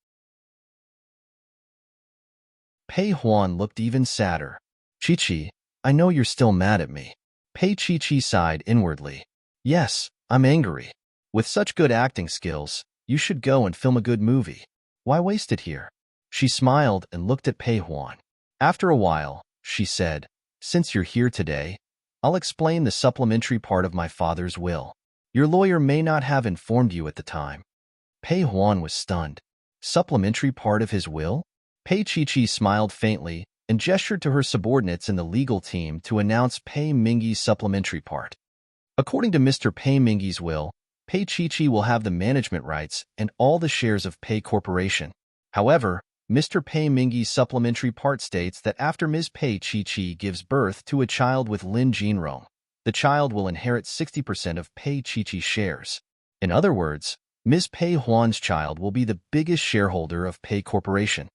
Pei Huan looked even sadder. "Chi, I know you're still mad at me." Pei Chi sighed inwardly. "Yes, I'm angry. With such good acting skills, you should go and film a good movie. Why waste it here?" She smiled and looked at Pei Huan. After a while, she said, "Since you're here today, I'll explain the supplementary part of my father's will. Your lawyer may not have informed you at the time." Pei Huan was stunned. Supplementary part of his will? Pei Chi smiled faintly and gestured to her subordinates in the legal team to announce Pei Mingyi's supplementary part. According to Mr. Pei Mingyi's will, Pei Chi will have the management rights and all the shares of Pei Corporation. However, Mr. Pei Mingyi's supplementary part states that after Ms. Pei Chi gives birth to a child with Lin Jinrong, the child will inherit 60% of Pei Chi's shares. In other words, Ms. Pei Huan's child will be the biggest shareholder of Pei Corporation.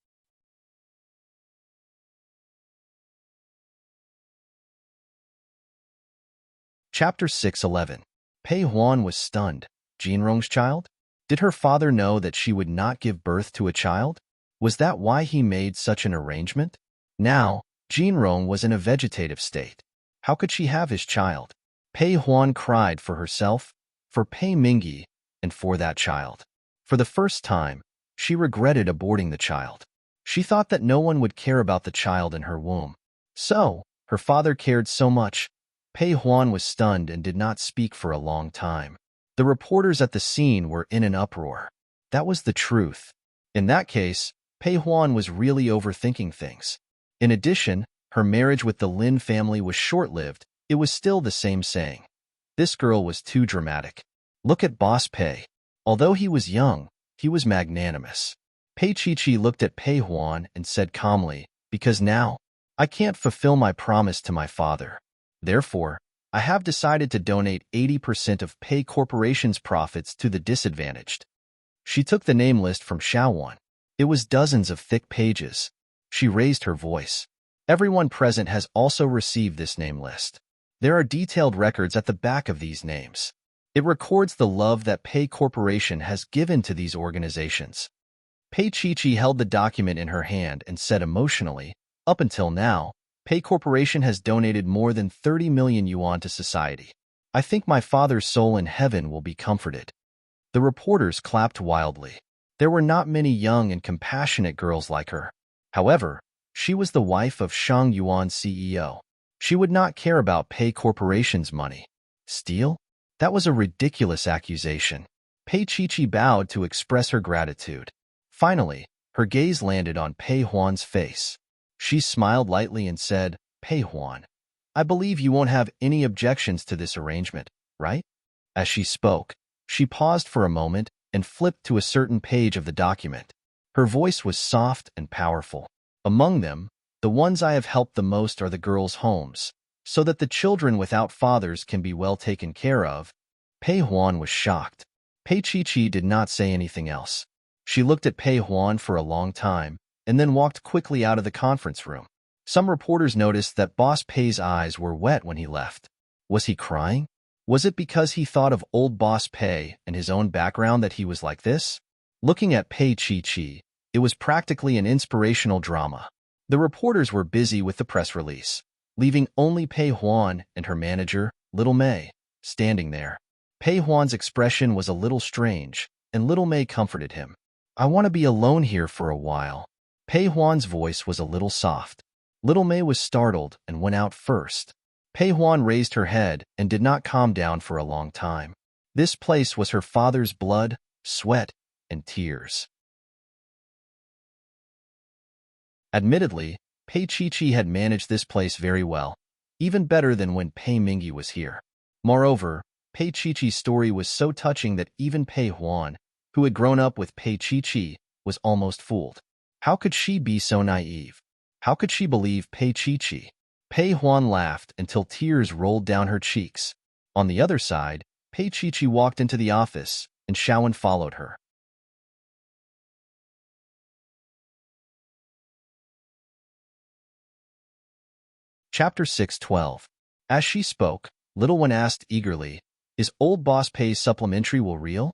Chapter 611. Pei Huan was stunned. Jinrong's child? Did her father know that she would not give birth to a child? Was that why he made such an arrangement? Now, Jinrong was in a vegetative state. How could she have his child? Pei Huan cried for herself, for Pei Mingyi, and for that child. For the first time, she regretted aborting the child. She thought that no one would care about the child in her womb. So, her father cared so much. Pei Huan was stunned and did not speak for a long time. The reporters at the scene were in an uproar. That was the truth. In that case, Pei Huan was really overthinking things. In addition, her marriage with the Lin family was short-lived. It was still the same saying. This girl was too dramatic. Look at Boss Pei. Although he was young, he was magnanimous. Pei Chi looked at Pei Huan and said calmly, "Because now, I can't fulfill my promise to my father. Therefore, I have decided to donate 80% of Pei Corporation's profits to the disadvantaged." She took the name list from Shaowan. It was dozens of thick pages. She raised her voice. Everyone present has also received this name list. There are detailed records at the back of these names. It records the love that Pei Corporation has given to these organizations. Pei Chi held the document in her hand and said emotionally, "Up until now, Pei Corporation has donated more than 30 million yuan to society. I think my father's soul in heaven will be comforted." The reporters clapped wildly. There were not many young and compassionate girls like her. However, she was the wife of Shang Yuan's CEO. She would not care about Pei Corporation's money. Steal? That was a ridiculous accusation. Pei Chi bowed to express her gratitude. Finally, her gaze landed on Pei Huan's face. She smiled lightly and said, "Pei Huan, I believe you won't have any objections to this arrangement, right?" As she spoke, she paused for a moment and flipped to a certain page of the document. Her voice was soft and powerful. "Among them, the ones I have helped the most are the girls' homes, so that the children without fathers can be well taken care of." Pei Huan was shocked. Pei Chi did not say anything else. She looked at Pei Huan for a long time, and then walked quickly out of the conference room. Some reporters noticed that Boss Pei's eyes were wet when he left. Was he crying? Was it because he thought of old Boss Pei and his own background that he was like this? Looking at Pei Chi-Chi, it was practically an inspirational drama. The reporters were busy with the press release, leaving only Pei Huan and her manager, Little Mei, standing there. Pei Huan's expression was a little strange, and Little Mei comforted him. I want to be alone here for a while. Pei Huan's voice was a little soft. Little Mei was startled and went out first. Pei Huan raised her head and did not calm down for a long time. This place was her father's blood, sweat, and tears. Admittedly, Pei Chi-Chi had managed this place very well, even better than when Pei Mingyi was here. Moreover, Pei Chi-Chi's story was so touching that even Pei Huan, who had grown up with Pei Chi-Chi, was almost fooled. How could she be so naive? How could she believe Pei Chi-Chi? Pei Huan laughed until tears rolled down her cheeks. On the other side, Pei Chi-Chi walked into the office, and Shaowen followed her. Chapter 6:12. As she spoke, Little One asked eagerly, "Is old Boss Pei's supplementary will real?"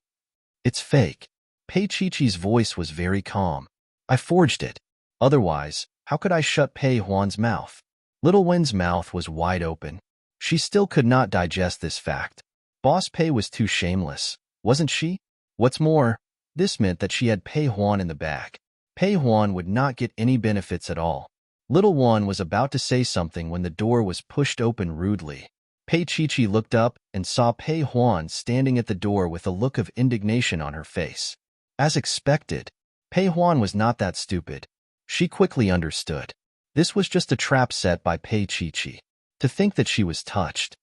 "It's fake." Pei Chi-Chi's voice was very calm. "I forged it. Otherwise, how could I shut Pei Huan's mouth?" Little Wen's mouth was wide open. She still could not digest this fact. Boss Pei was too shameless, wasn't she? What's more, this meant that she had Pei Huan in the bag. Pei Huan would not get any benefits at all. Little One was about to say something when the door was pushed open rudely. Pei Chi-Chi looked up and saw Pei Huan standing at the door with a look of indignation on her face. As expected, Pei Huan was not that stupid. She quickly understood. This was just a trap set by Pei Chi-Chi. To think that she was touched.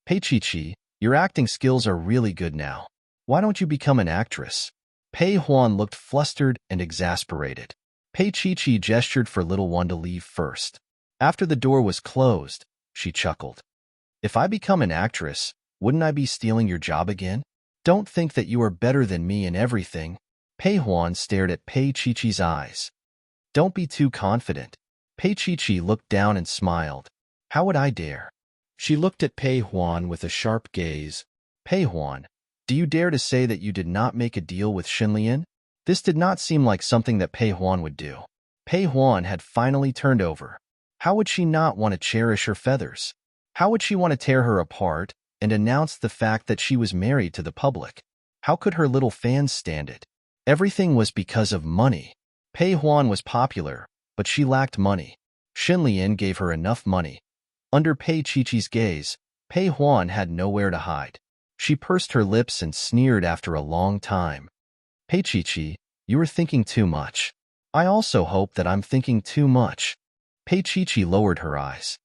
"Pei Chi-Chi, your acting skills are really good now. Why don't you become an actress?" Pei Huan looked flustered and exasperated. Pei Chi-Chi gestured for Little One to leave first. After the door was closed, she chuckled. "If I become an actress, wouldn't I be stealing your job again? Don't think that you are better than me in everything." Pei Huan stared at Pei Chi-Chi's eyes. "Don't be too confident." Pei Chi-Chi looked down and smiled. "How would I dare?" She looked at Pei Huan with a sharp gaze. "Pei Huan, do you dare to say that you did not make a deal with Xinlian?" This did not seem like something that Pei Huan would do. Pei Huan had finally turned over. How would she not want to cherish her feathers? How would she want to tear her apart and announce the fact that she was married to the public? How could her little fans stand it? Everything was because of money. Pei Huan was popular, but she lacked money. Xinlian gave her enough money. Under Pei Chi-Chi's gaze, Pei Huan had nowhere to hide. She pursed her lips and sneered after a long time. "Pei Chi-Chi, you are thinking too much. I also hope that I'm thinking too much." Pei Chi-Chi lowered her eyes.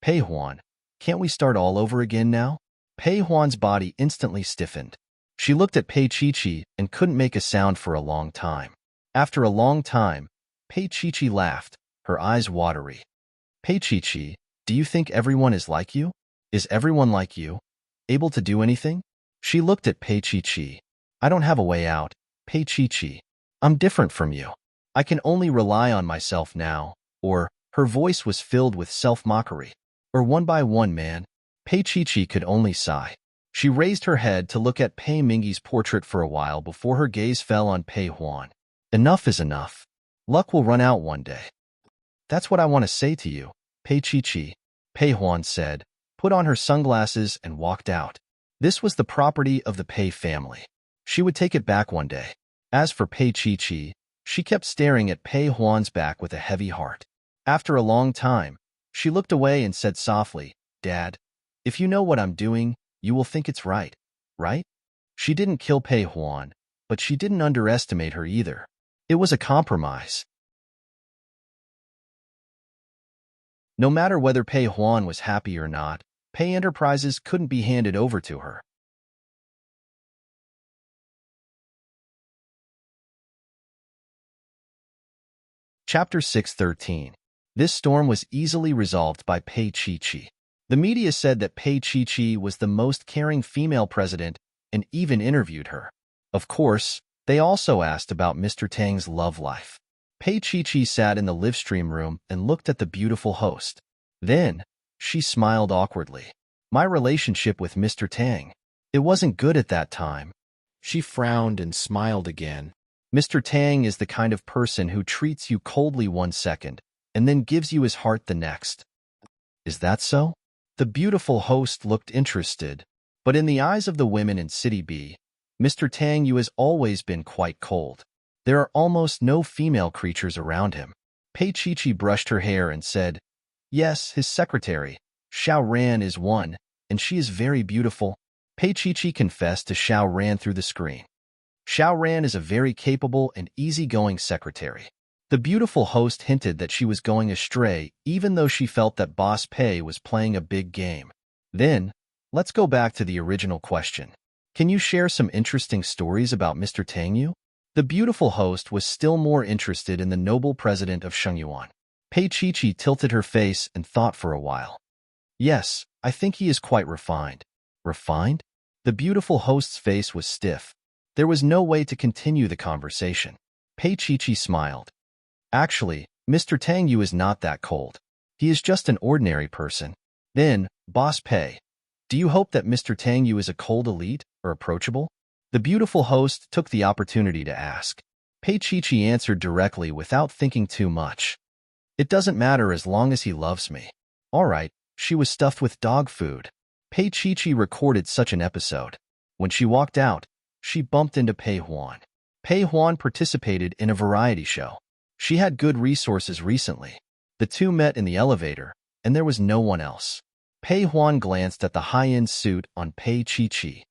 "Pei Huan, can't we start all over again now?" Pei Huan's body instantly stiffened. She looked at Pei Chi-Chi and couldn't make a sound for a long time. After a long time, Pei Chi-Chi laughed, her eyes watery. "Pei Chi-Chi, do you think everyone is like you? Is everyone like you? Able to do anything?" She looked at Pei Chi-Chi. "I don't have a way out. Pei Chi-Chi, I'm different from you. I can only rely on myself now." Or, her voice was filled with self-mockery. "Or one by one, man." Pei Chi-Chi could only sigh. She raised her head to look at Pei Mingyi's portrait for a while before her gaze fell on Pei Huan. "Enough is enough. Luck will run out one day." "That's what I want to say to you, Pei Chi-Chi," Pei Huan said, put on her sunglasses and walked out. This was the property of the Pei family. She would take it back one day. As for Pei Chi-Chi, she kept staring at Pei Huan's back with a heavy heart. After a long time, she looked away and said softly, "Dad, if you know what I'm doing, you will think it's right, right?" She didn't kill Pei Huan, but she didn't underestimate her either. It was a compromise. No matter whether Pei Huan was happy or not, Pei Enterprises couldn't be handed over to her. Chapter 6:13. This storm was easily resolved by Pei Chi-Chi. The media said that Pei Chi-Chi was the most caring female president and even interviewed her. Of course, they also asked about Mr. Tang's love life. Pei Chi sat in the livestream room and looked at the beautiful host. Then, she smiled awkwardly. My relationship with Mr. Tang. It wasn't good at that time. She frowned and smiled again. Mr. Tang is the kind of person who treats you coldly one second and then gives you his heart the next. Is that so? The beautiful host looked interested, but in the eyes of the women in City B, Mr. Tang Yu has always been quite cold. There are almost no female creatures around him. Pei Chi brushed her hair and said, yes, his secretary, Xiao Ran, is one, and she is very beautiful. Pei Chi confessed to Xiao Ran through the screen. Xiao Ran is a very capable and easygoing secretary. The beautiful host hinted that she was going astray, even though she felt that Boss Pei was playing a big game. Then, let's go back to the original question. Can you share some interesting stories about Mr. Tang Yu? The beautiful host was still more interested in the noble president of Shengyuan. Pei Chi tilted her face and thought for a while. Yes, I think he is quite refined. Refined? The beautiful host's face was stiff. There was no way to continue the conversation. Pei Chi smiled. Actually, Mr. Tang Yu is not that cold. He is just an ordinary person. Then, Boss Pei, do you hope that Mr. Tang Yu is a cold elite or approachable? The beautiful host took the opportunity to ask. Pei Chi answered directly without thinking too much. It doesn't matter as long as he loves me. All right, she was stuffed with dog food. Pei Chi recorded such an episode. When she walked out, she bumped into Pei Huan. Pei Huan participated in a variety show. She had good resources recently. The two met in the elevator, and there was no one else. Pei Huan glanced at the high-end suit on Pei Chi.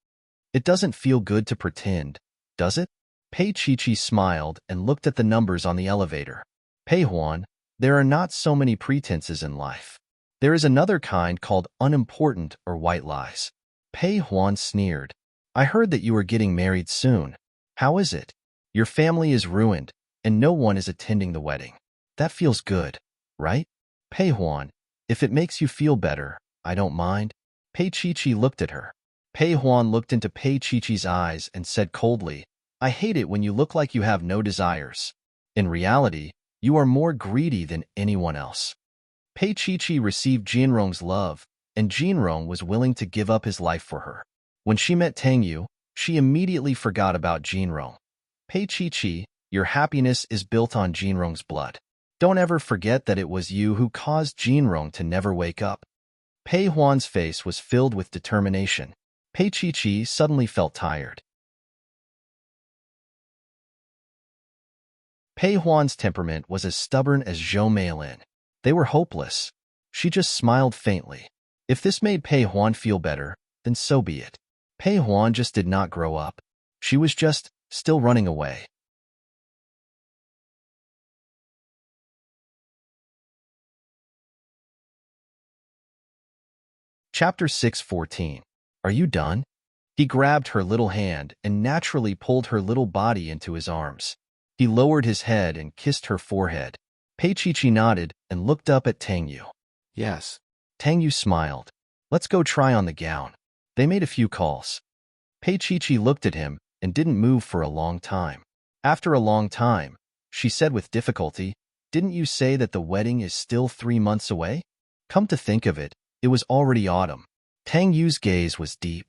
It doesn't feel good to pretend, does it? Pei Chi smiled and looked at the numbers on the elevator. Pei Huan, there are not so many pretenses in life. There is another kind called unimportant or white lies. Pei Huan sneered. I heard that you are getting married soon. How is it? Your family is ruined, and no one is attending the wedding. That feels good, right? Pei Huan, if it makes you feel better, I don't mind. Pei Chi looked at her. Pei Huan looked into Pei Chi's eyes and said coldly, I hate it when you look like you have no desires. In reality, you are more greedy than anyone else. Pei Chi received Jinrong's love, and Jinrong was willing to give up his life for her. When she met Tang Yu, she immediately forgot about Jinrong. Pei Chi, your happiness is built on Jinrong's blood. Don't ever forget that it was you who caused Jinrong to never wake up. Pei Huan's face was filled with determination. Pei Chi suddenly felt tired. Pei Huan's temperament was as stubborn as Zhou Meilin. They were hopeless. She just smiled faintly. If this made Pei Huan feel better, then so be it. Pei Huan just did not grow up. She was just still running away. Chapter 6:14. Are you done? He grabbed her little hand and naturally pulled her little body into his arms. He lowered his head and kissed her forehead. Pei Chi nodded and looked up at Tang Yu. Yes. Tang Yu smiled. Let's go try on the gown. They made a few calls. Pei Chi looked at him and didn't move for a long time. After a long time, she said with difficulty, didn't you say that the wedding is still 3 months away? Come to think of it, it was already autumn. Tang Yu's gaze was deep.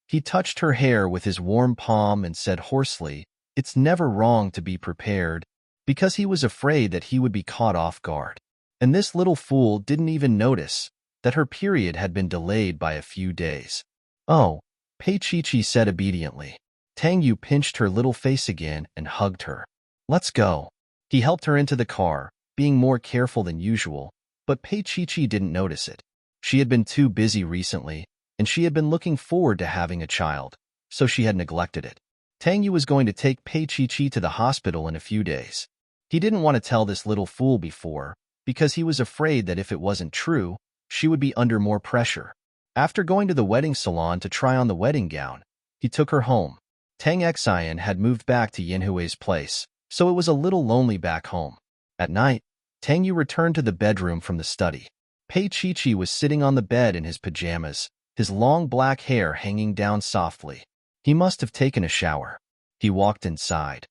He touched her hair with his warm palm and said hoarsely, it's never wrong to be prepared, because he was afraid that he would be caught off guard. And this little fool didn't even notice that her period had been delayed by a few days. Oh, Pei Chi said obediently. Tang Yu pinched her little face again and hugged her. Let's go. He helped her into the car, being more careful than usual, but Pei Chi didn't notice it. She had been too busy recently, and she had been looking forward to having a child, so she had neglected it. Tang Yu was going to take Pei Chi to the hospital in a few days. He didn't want to tell this little fool before, because he was afraid that if it wasn't true, she would be under more pressure. After going to the wedding salon to try on the wedding gown, he took her home. Tang Xian had moved back to Yanhui's place, so it was a little lonely back home. At night, Tang Yu returned to the bedroom from the study. Pei Chi was sitting on the bed in his pajamas, his long black hair hanging down softly. He must have taken a shower. He walked inside.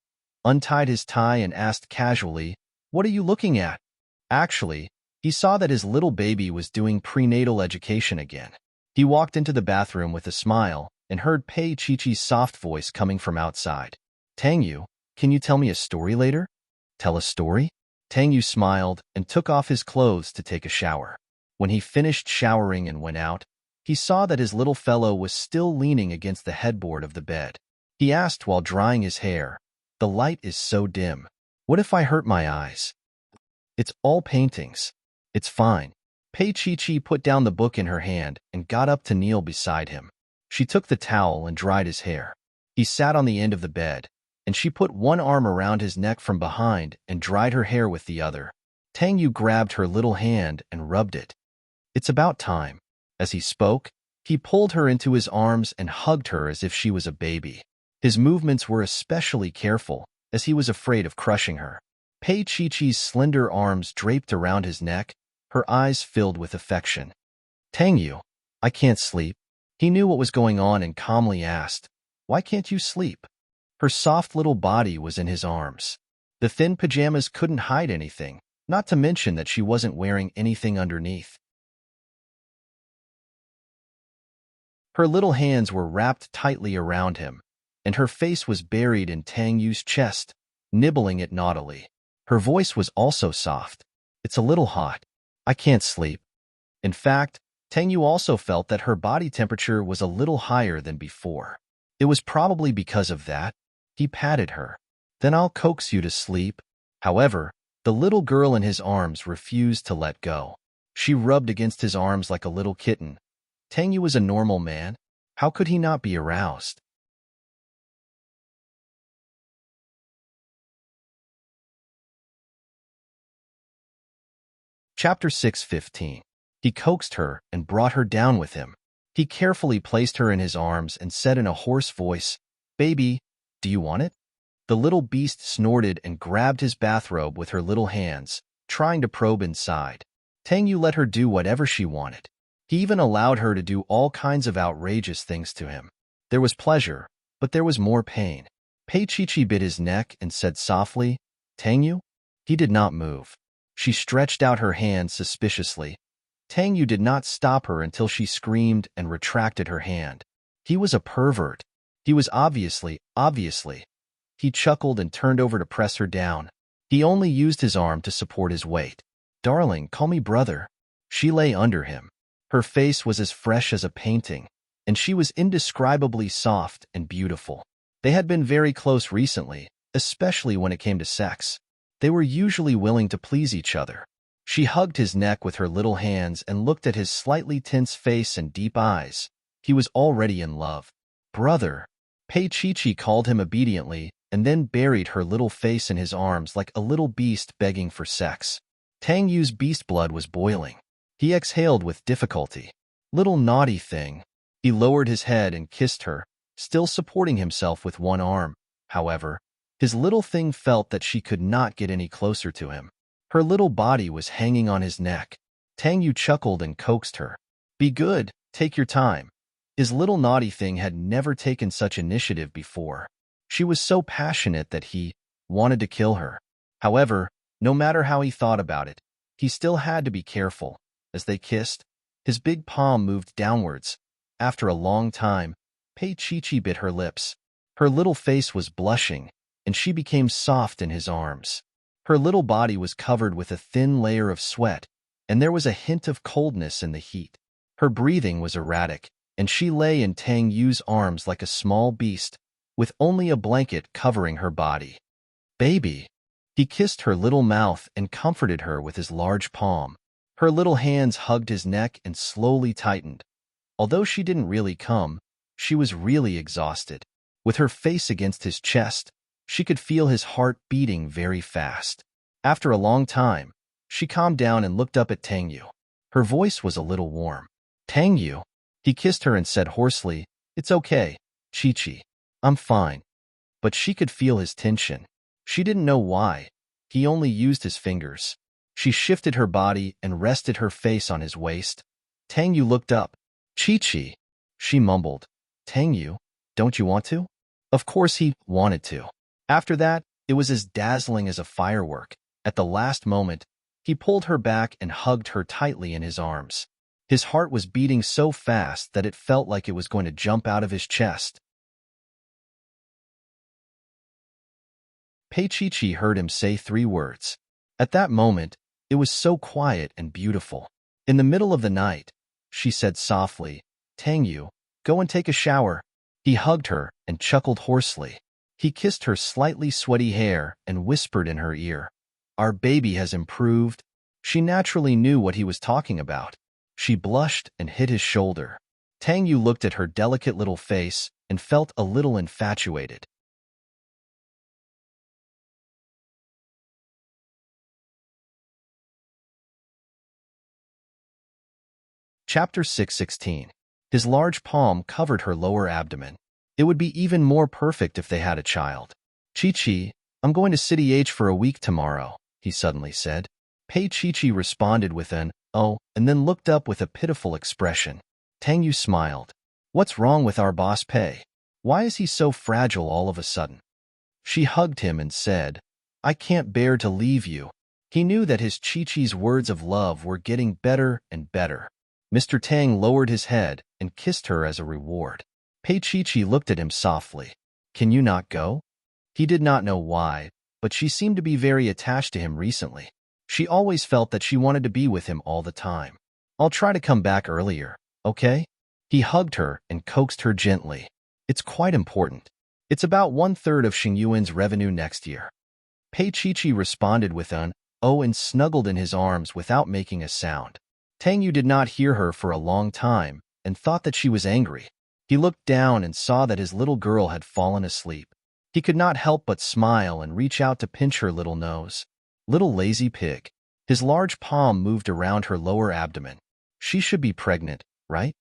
untied his tie and asked casually, "What are you looking at?" Actually, he saw that his little baby was doing prenatal education again. He walked into the bathroom with a smile and heard Pei Chi-Chi's soft voice coming from outside. "Tang Yu, can you tell me a story later?" "Tell a story?" Tang Yu smiled and took off his clothes to take a shower. When he finished showering and went out, he saw that his little fellow was still leaning against the headboard of the bed. He asked while drying his hair, "The light is so dim. What if I hurt my eyes?" "It's all paintings. It's fine." Pei Chi-Chi put down the book in her hand and got up to kneel beside him. She took the towel and dried his hair. He sat on the end of the bed, and she put one arm around his neck from behind and dried her hair with the other. Tang Yu grabbed her little hand and rubbed it. "It's about time." As he spoke, he pulled her into his arms and hugged her as if she was a baby. His movements were especially careful, as he was afraid of crushing her. Pei Chi-Chi's slender arms draped around his neck, her eyes filled with affection. "Tang Yu, I can't sleep." He knew what was going on and calmly asked, "Why can't you sleep?" Her soft little body was in his arms. The thin pajamas couldn't hide anything, not to mention that she wasn't wearing anything underneath. Her little hands were wrapped tightly around him, and her face was buried in Tang Yu's chest, nibbling it naughtily. Her voice was also soft. "It's a little hot. I can't sleep." In fact, Tang Yu also felt that her body temperature was a little higher than before. It was probably because of that. He patted her. "Then I'll coax you to sleep." However, the little girl in his arms refused to let go. She rubbed against his arms like a little kitten. Tang Yu was a normal man. How could he not be aroused? Chapter 6:15. He coaxed her and brought her down with him. He carefully placed her in his arms and said in a hoarse voice, "Baby, do you want it?" The little beast snorted and grabbed his bathrobe with her little hands, trying to probe inside. Tang Yu let her do whatever she wanted. He even allowed her to do all kinds of outrageous things to him. There was pleasure, but there was more pain. Pei Chi-Chi bit his neck and said softly, "Tang Yu?" He did not move. She stretched out her hand suspiciously. Tang Yu did not stop her until she screamed and retracted her hand. He was a pervert. He was obviously. He chuckled and turned over to press her down. He only used his arm to support his weight. "Darling, call me brother." She lay under him. Her face was as fresh as a painting, and she was indescribably soft and beautiful. They had been very close recently, especially when it came to sex. They were usually willing to please each other. She hugged his neck with her little hands and looked at his slightly tense face and deep eyes. He was already in love. "Brother." Pei Chi-Chi called him obediently and then buried her little face in his arms like a little beast begging for sex. Tang Yu's beast blood was boiling. He exhaled with difficulty. "Little naughty thing." He lowered his head and kissed her, still supporting himself with one arm. However, his little thing felt that she could not get any closer to him. Her little body was hanging on his neck. Tang Yu chuckled and coaxed her. "Be good, take your time." His little naughty thing had never taken such initiative before. She was so passionate that he wanted to kill her. However, no matter how he thought about it, he still had to be careful. As they kissed, his big palm moved downwards. After a long time, Pei Chi-Chi bit her lips. Her little face was blushing, and she became soft in his arms. Her little body was covered with a thin layer of sweat, and there was a hint of coldness in the heat. Her breathing was erratic, and she lay in Tang Yu's arms like a small beast, with only a blanket covering her body. "Baby." He kissed her little mouth and comforted her with his large palm. Her little hands hugged his neck and slowly tightened. Although she didn't really come, she was really exhausted. With her face against his chest, she could feel his heart beating very fast. After a long time, she calmed down and looked up at Tang Yu. Her voice was a little warm. "Tang Yu." He kissed her and said hoarsely, "It's okay, Chi-Chi. I'm fine." But she could feel his tension. She didn't know why. He only used his fingers. She shifted her body and rested her face on his waist. Tang Yu looked up. "Chi-Chi." She mumbled. "Tang Yu, don't you want to?" Of course he wanted to. After that, It was as dazzling as a firework. At the last moment, he pulled her back and hugged her tightly in his arms. His heart was beating so fast that it felt like it was going to jump out of his chest. Pei Chi heard him say 3 words. At that moment, it was so quiet and beautiful. In the middle of the night, she said softly, "Tang Yu, go and take a shower." He hugged her and chuckled hoarsely. He kissed her slightly sweaty hair and whispered in her ear, "Our baby has improved." She naturally knew what he was talking about. She blushed and hit his shoulder. Tang Yu looked at her delicate little face and felt a little infatuated. Chapter 616. His large palm covered her lower abdomen. It would be even more perfect if they had a child. "Chi-Chi, I'm going to City H for a week tomorrow," he suddenly said. Pei Chi responded with an, "Oh," and then looked up with a pitiful expression. Tang Yu smiled. "What's wrong with our boss Pei? Why is he so fragile all of a sudden?" She hugged him and said, "I can't bear to leave you." He knew that his Chi-Chi's words of love were getting better and better. Mr. Tang lowered his head and kissed her as a reward. Pei Chi looked at him softly. "Can you not go?" He did not know why, but she seemed to be very attached to him recently. She always felt that she wanted to be with him all the time. "I'll try to come back earlier, okay?" He hugged her and coaxed her gently. "It's quite important. It's about 1/3 of Xingyuan's revenue next year." Pei Chi responded with an, "Oh," and snuggled in his arms without making a sound. Tang Yu did not hear her for a long time and thought that she was angry. He looked down and saw that his little girl had fallen asleep. He could not help but smile and reach out to pinch her little nose. Little lazy pig. His large palm moved around her lower abdomen. She should be pregnant, right?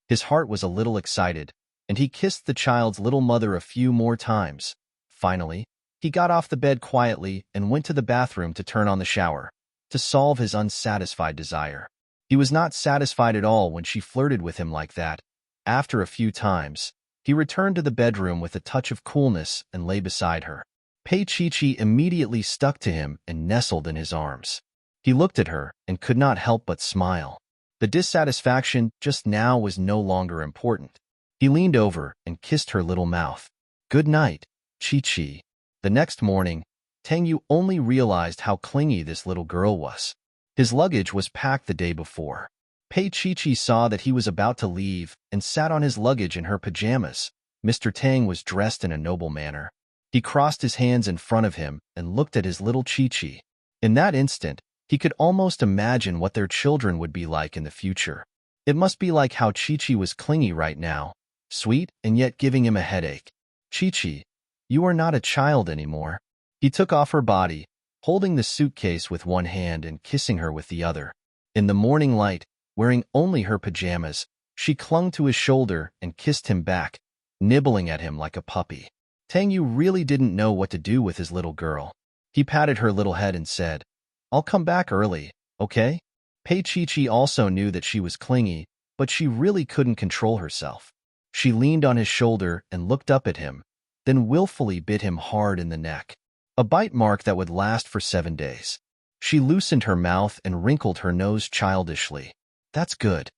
His heart was a little excited, and he kissed the child's little mother a few more times. Finally, he got off the bed quietly and went to the bathroom to turn on the shower, to solve his unsatisfied desire. He was not satisfied at all when she flirted with him like that. After a few times, he returned to the bedroom with a touch of coolness and lay beside her. Pei Chi immediately stuck to him and nestled in his arms. He looked at her and could not help but smile. The dissatisfaction just now was no longer important. He leaned over and kissed her little mouth. "Good night, Chi-Chi." The next morning, Tang Yu only realized how clingy this little girl was. His luggage was packed the day before. Pei Chi saw that he was about to leave and sat on his luggage in her pajamas. Mr. Tang was dressed in a noble manner. He crossed his hands in front of him and looked at his little Chi-Chi. In that instant, he could almost imagine what their children would be like in the future. It must be like how Chi-Chi was clingy right now, sweet and yet giving him a headache. "Chi-Chi, you are not a child anymore." He took off her body, holding the suitcase with one hand and kissing her with the other. In the morning light, wearing only her pajamas, she clung to his shoulder and kissed him back, nibbling at him like a puppy. Tang Yu really didn't know what to do with his little girl. He patted her little head and said, "I'll come back early, okay?" Pei Chi also knew that she was clingy, but she really couldn't control herself. She leaned on his shoulder and looked up at him, then willfully bit him hard in the neck. A bite mark that would last for 7 days. She loosened her mouth and wrinkled her nose childishly. "That's good."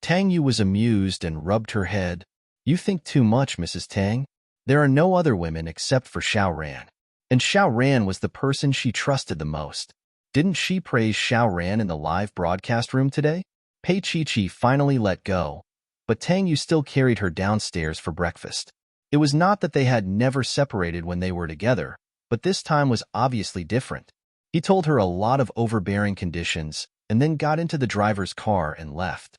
Tang Yu was amused and rubbed her head. "You think too much, Mrs. Tang. There are no other women except for Xiao Ran. And Xiao Ran was the person she trusted the most. Didn't she praise Xiao Ran in the live broadcast room today?" Pei Chi finally let go, but Tang Yu still carried her downstairs for breakfast. It was not that they had never separated when they were together, but this time was obviously different. He told her a lot of overbearing conditions and then got into the driver's car and left.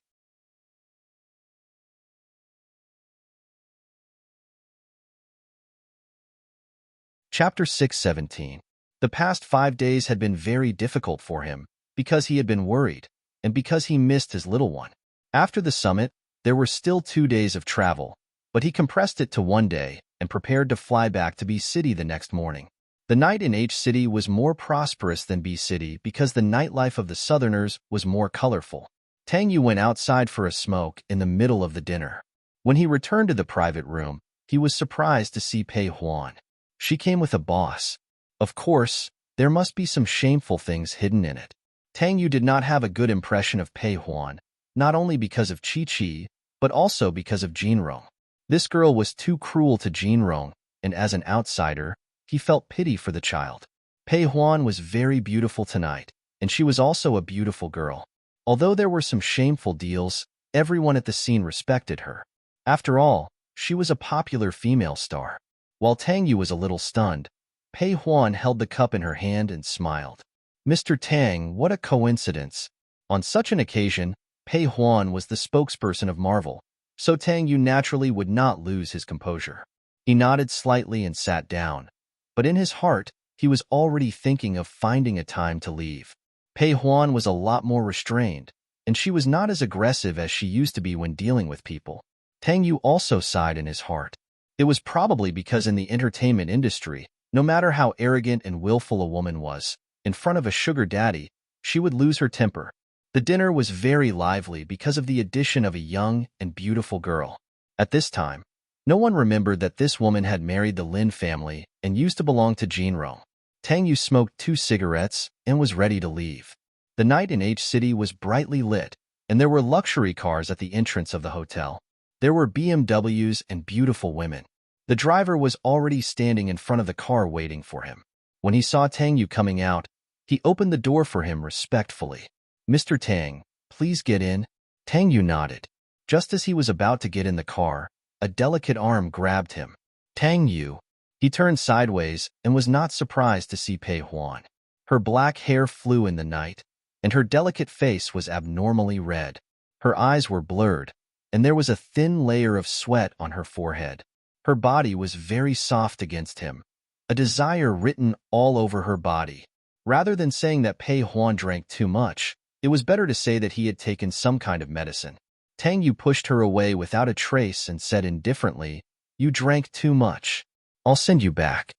Chapter 617. The past 5 days had been very difficult for him because he had been worried and because he missed his little one. After the summit, there were still 2 days of travel, but he compressed it to 1 day and prepared to fly back to B City the next morning. The night in H City was more prosperous than B City because the nightlife of the Southerners was more colorful. Tang Yu went outside for a smoke in the middle of the dinner. When he returned to the private room, he was surprised to see Pei Huan. She came with a boss. Of course, there must be some shameful things hidden in it. Tang Yu did not have a good impression of Pei Huan, not only because of Chi-Chi, but also because of Jinrong. This girl was too cruel to Jinrong, and as an outsider, he felt pity for the child. Pei Huan was very beautiful tonight, and she was also a beautiful girl. Although there were some shameful deals, everyone at the scene respected her. After all, she was a popular female star. While Tang Yu was a little stunned, Pei Huan held the cup in her hand and smiled. Mr. Tang, what a coincidence. On such an occasion, Pei Huan was the spokesperson of Marvel, so Tang Yu naturally would not lose his composure. He nodded slightly and sat down, but in his heart, he was already thinking of finding a time to leave. Pei Huan was a lot more restrained, and she was not as aggressive as she used to be when dealing with people. Tang Yu also sighed in his heart. It was probably because in the entertainment industry, no matter how arrogant and willful a woman was, in front of a sugar daddy, she would lose her temper. The dinner was very lively because of the addition of a young and beautiful girl. At this time, no one remembered that this woman had married the Lin family and used to belong to Jinrong. Tang Yu smoked 2 cigarettes and was ready to leave. The night in H City was brightly lit, and there were luxury cars at the entrance of the hotel. There were BMWs and beautiful women. The driver was already standing in front of the car waiting for him. When he saw Tang Yu coming out, he opened the door for him respectfully. "Mr. Tang, please get in." Tang Yu nodded. Just as he was about to get in the car, a delicate arm grabbed him. "Tang Yu." He turned sideways and was not surprised to see Pei Huan. Her black hair flew in the night, and her delicate face was abnormally red. Her eyes were blurred, and there was a thin layer of sweat on her forehead. Her body was very soft against him, a desire written all over her body. Rather than saying that Pei Huan drank too much, it was better to say that he had taken some kind of medicine. Tang Yu pushed her away without a trace and said indifferently, "You drank too much. I'll send you back."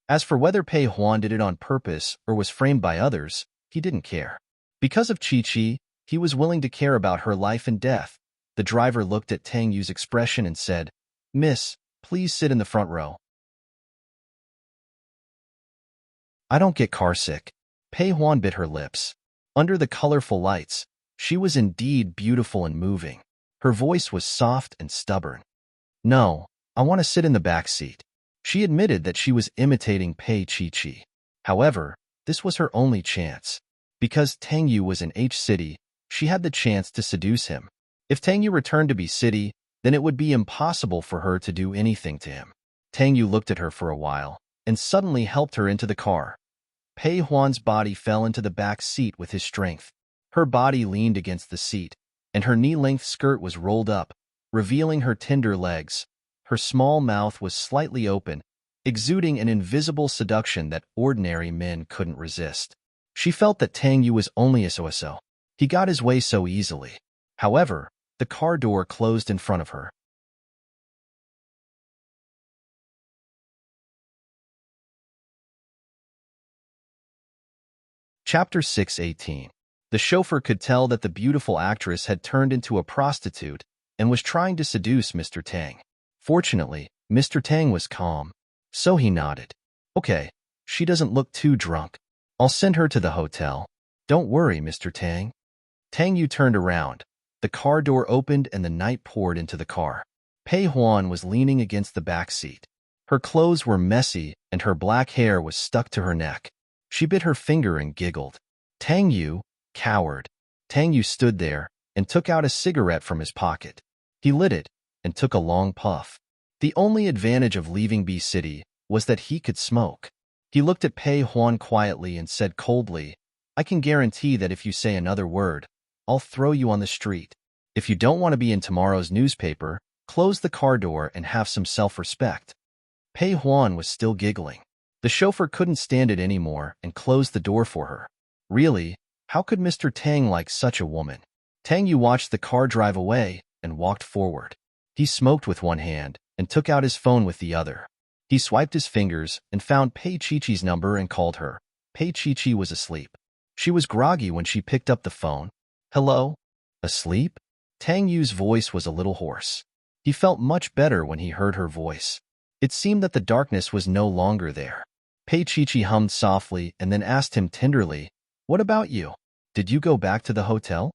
As for whether Pei Huan did it on purpose or was framed by others, he didn't care. Because of Chi-Chi, he was willing to care about her life and death. The driver looked at Tang Yu's expression and said, "Miss, please sit in the front row." "I don't get carsick." Pei Huan bit her lips. Under the colorful lights, she was indeed beautiful and moving. Her voice was soft and stubborn. "No, I want to sit in the back seat." She admitted that she was imitating Pei Chi-Chi. However, this was her only chance. Because Tang Yu was in H City, she had the chance to seduce him. If Tang Yu returned to B City, then it would be impossible for her to do anything to him. Tang Yu looked at her for a while, and suddenly helped her into the car. Pei Huan's body fell into the back seat with his strength. Her body leaned against the seat, and her knee-length skirt was rolled up, revealing her tender legs. Her small mouth was slightly open, exuding an invisible seduction that ordinary men couldn't resist. She felt that Tang Yu was only a so-so. He got his way so easily. However, the car door closed in front of her. Chapter 6:18. The chauffeur could tell that the beautiful actress had turned into a prostitute and was trying to seduce Mr. Tang. Fortunately, Mr. Tang was calm, so he nodded. "Okay, she doesn't look too drunk. I'll send her to the hotel. Don't worry, Mr. Tang." Tang Yu turned around. The car door opened and the night poured into the car. Pei Huan was leaning against the back seat. Her clothes were messy and her black hair was stuck to her neck. She bit her finger and giggled. "Tang Yu, coward." Tang Yu stood there and took out a cigarette from his pocket. He lit it and took a long puff. The only advantage of leaving B City was that he could smoke. He looked at Pei Huan quietly and said coldly, "I can guarantee that if you say another word, I'll throw you on the street. If you don't want to be in tomorrow's newspaper, close the car door and have some self-respect." Pei Huan was still giggling. The chauffeur couldn't stand it anymore and closed the door for her. Really, how could Mr. Tang like such a woman? Tang Yu watched the car drive away and walked forward. He smoked with one hand and took out his phone with the other. He swiped his fingers and found Pei Chi-Chi's number and called her. Pei Chi-Chi was asleep. She was groggy when she picked up the phone. "Hello? Asleep?" Tang Yu's voice was a little hoarse. He felt much better when he heard her voice. It seemed that the darkness was no longer there. Pei Chi hummed softly and then asked him tenderly, "What about you? Did you go back to the hotel?"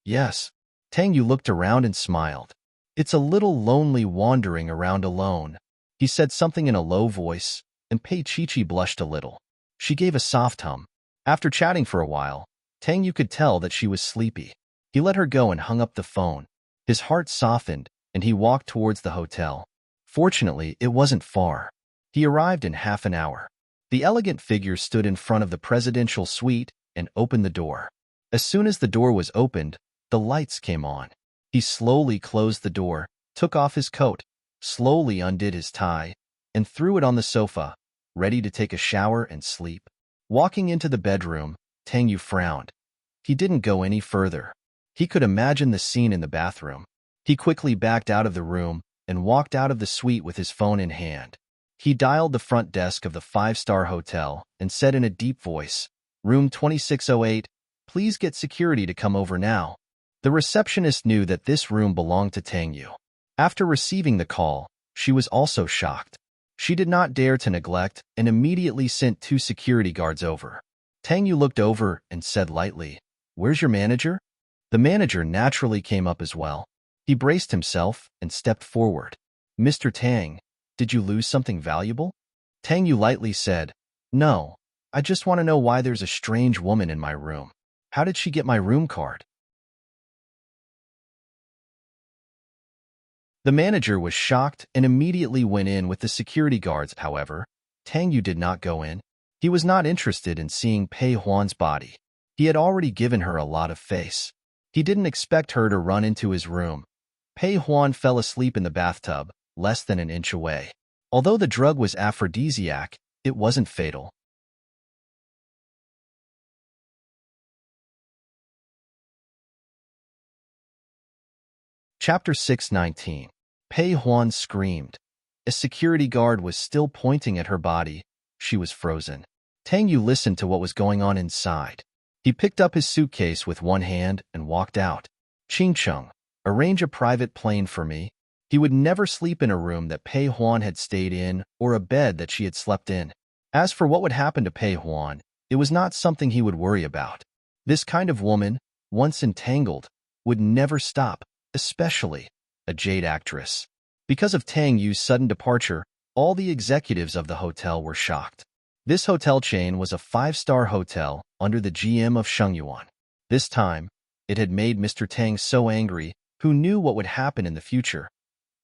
"Yes." Tang Yu looked around and smiled. "It's a little lonely wandering around alone." He said something in a low voice, and Pei Chi blushed a little. She gave a soft hum. After chatting for a while, Tang Yu could tell that she was sleepy. He let her go and hung up the phone. His heart softened, and he walked towards the hotel. Fortunately, it wasn't far. He arrived in half an hour. The elegant figure stood in front of the presidential suite and opened the door. As soon as the door was opened, the lights came on. He slowly closed the door, took off his coat, slowly undid his tie, and threw it on the sofa, ready to take a shower and sleep. Walking into the bedroom, Tang Yu frowned. He didn't go any further. He could imagine the scene in the bathroom. He quickly backed out of the room and walked out of the suite with his phone in hand. He dialed the front desk of the five-star hotel and said in a deep voice, "Room 2608, please get security to come over now." The receptionist knew that this room belonged to Tang Yu. After receiving the call, she was also shocked. She did not dare to neglect and immediately sent 2 security guards over. Tang Yu looked over and said lightly, "Where's your manager?" The manager naturally came up as well. He braced himself and stepped forward. "Mr. Tang, did you lose something valuable?" Tang Yu lightly said, "No, I just want to know why there's a strange woman in my room. How did she get my room card?" The manager was shocked and immediately went in with the security guards. However, Tang Yu did not go in. He was not interested in seeing Pei Huan's body. He had already given her a lot of face. He didn't expect her to run into his room. Pei Huan fell asleep in the bathtub, less than an inch away. Although the drug was aphrodisiac, it wasn't fatal. Chapter 619. Pei Huan screamed. A security guard was still pointing at her body. She was frozen. Tang Yu listened to what was going on inside. He picked up his suitcase with one hand and walked out. "Ching Chung, arrange a private plane for me." He would never sleep in a room that Pei Huan had stayed in or a bed that she had slept in. As for what would happen to Pei Huan, it was not something he would worry about. This kind of woman, once entangled, would never stop, especially a jade actress. Because of Tang Yu's sudden departure, all the executives of the hotel were shocked. This hotel chain was a 5-star hotel under the GM of Shengyuan. This time, it had made Mr. Tang so angry, who knew what would happen in the future.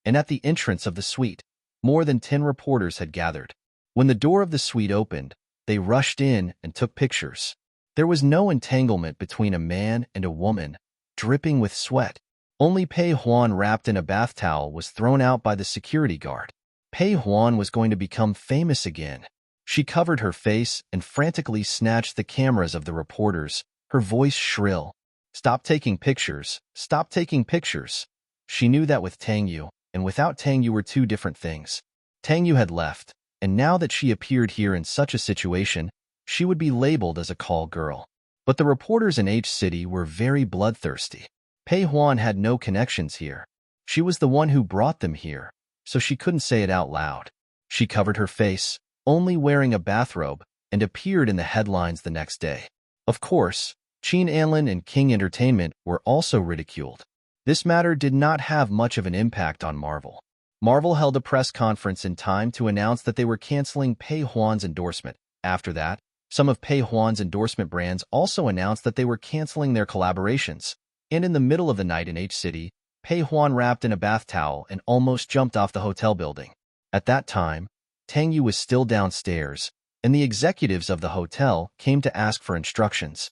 And at the entrance of the suite, more than 10 reporters had gathered. When the door of the suite opened, they rushed in and took pictures. There was no entanglement between a man and a woman, dripping with sweat. Only Pei Huan, wrapped in a bath towel, was thrown out by the security guard. Pei Huan was going to become famous again. She covered her face and frantically snatched the cameras of the reporters, her voice shrill. "Stop taking pictures! Stop taking pictures!" She knew that with Tang Yu and without Tang Yu were 2 different things. Tang Yu had left, and now that she appeared here in such a situation, she would be labeled as a call girl. But the reporters in H City were very bloodthirsty. Pei Huan had no connections here. She was the one who brought them here, so she couldn't say it out loud. She covered her face, only wearing a bathrobe, and appeared in the headlines the next day. Of course, Qin Anlin and King Entertainment were also ridiculed. This matter did not have much of an impact on Marvel. Marvel held a press conference in time to announce that they were canceling Pei Huan's endorsement. After that, some of Pei Huan's endorsement brands also announced that they were canceling their collaborations. And in the middle of the night in H City, Pei Huan, wrapped in a bath towel, and almost jumped off the hotel building. At that time, Tang Yu was still downstairs, and the executives of the hotel came to ask for instructions.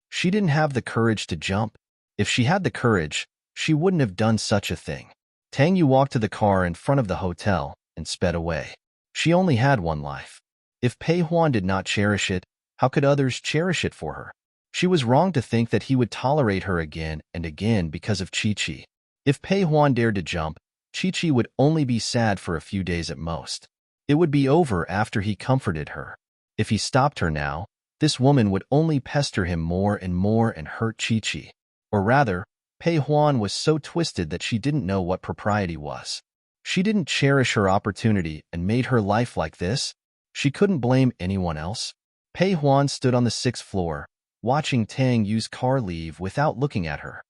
She didn't have the courage to jump. If she had the courage, she wouldn't have done such a thing. Tang Yu walked to the car in front of the hotel and sped away. She only had one life. If Pei Huan did not cherish it, how could others cherish it for her? She was wrong to think that he would tolerate her again and again because of Chi-Chi. If Pei Huan dared to jump, Chi-Chi would only be sad for a few days at most. It would be over after he comforted her. If he stopped her now, this woman would only pester him more and hurt Chi-Chi. Or rather, Pei Huan was so twisted that she didn't know what propriety was. She didn't cherish her opportunity and made her life like this. She couldn't blame anyone else. Pei Huan stood on the 6th floor, watching Tang Yu's car leave without looking at her.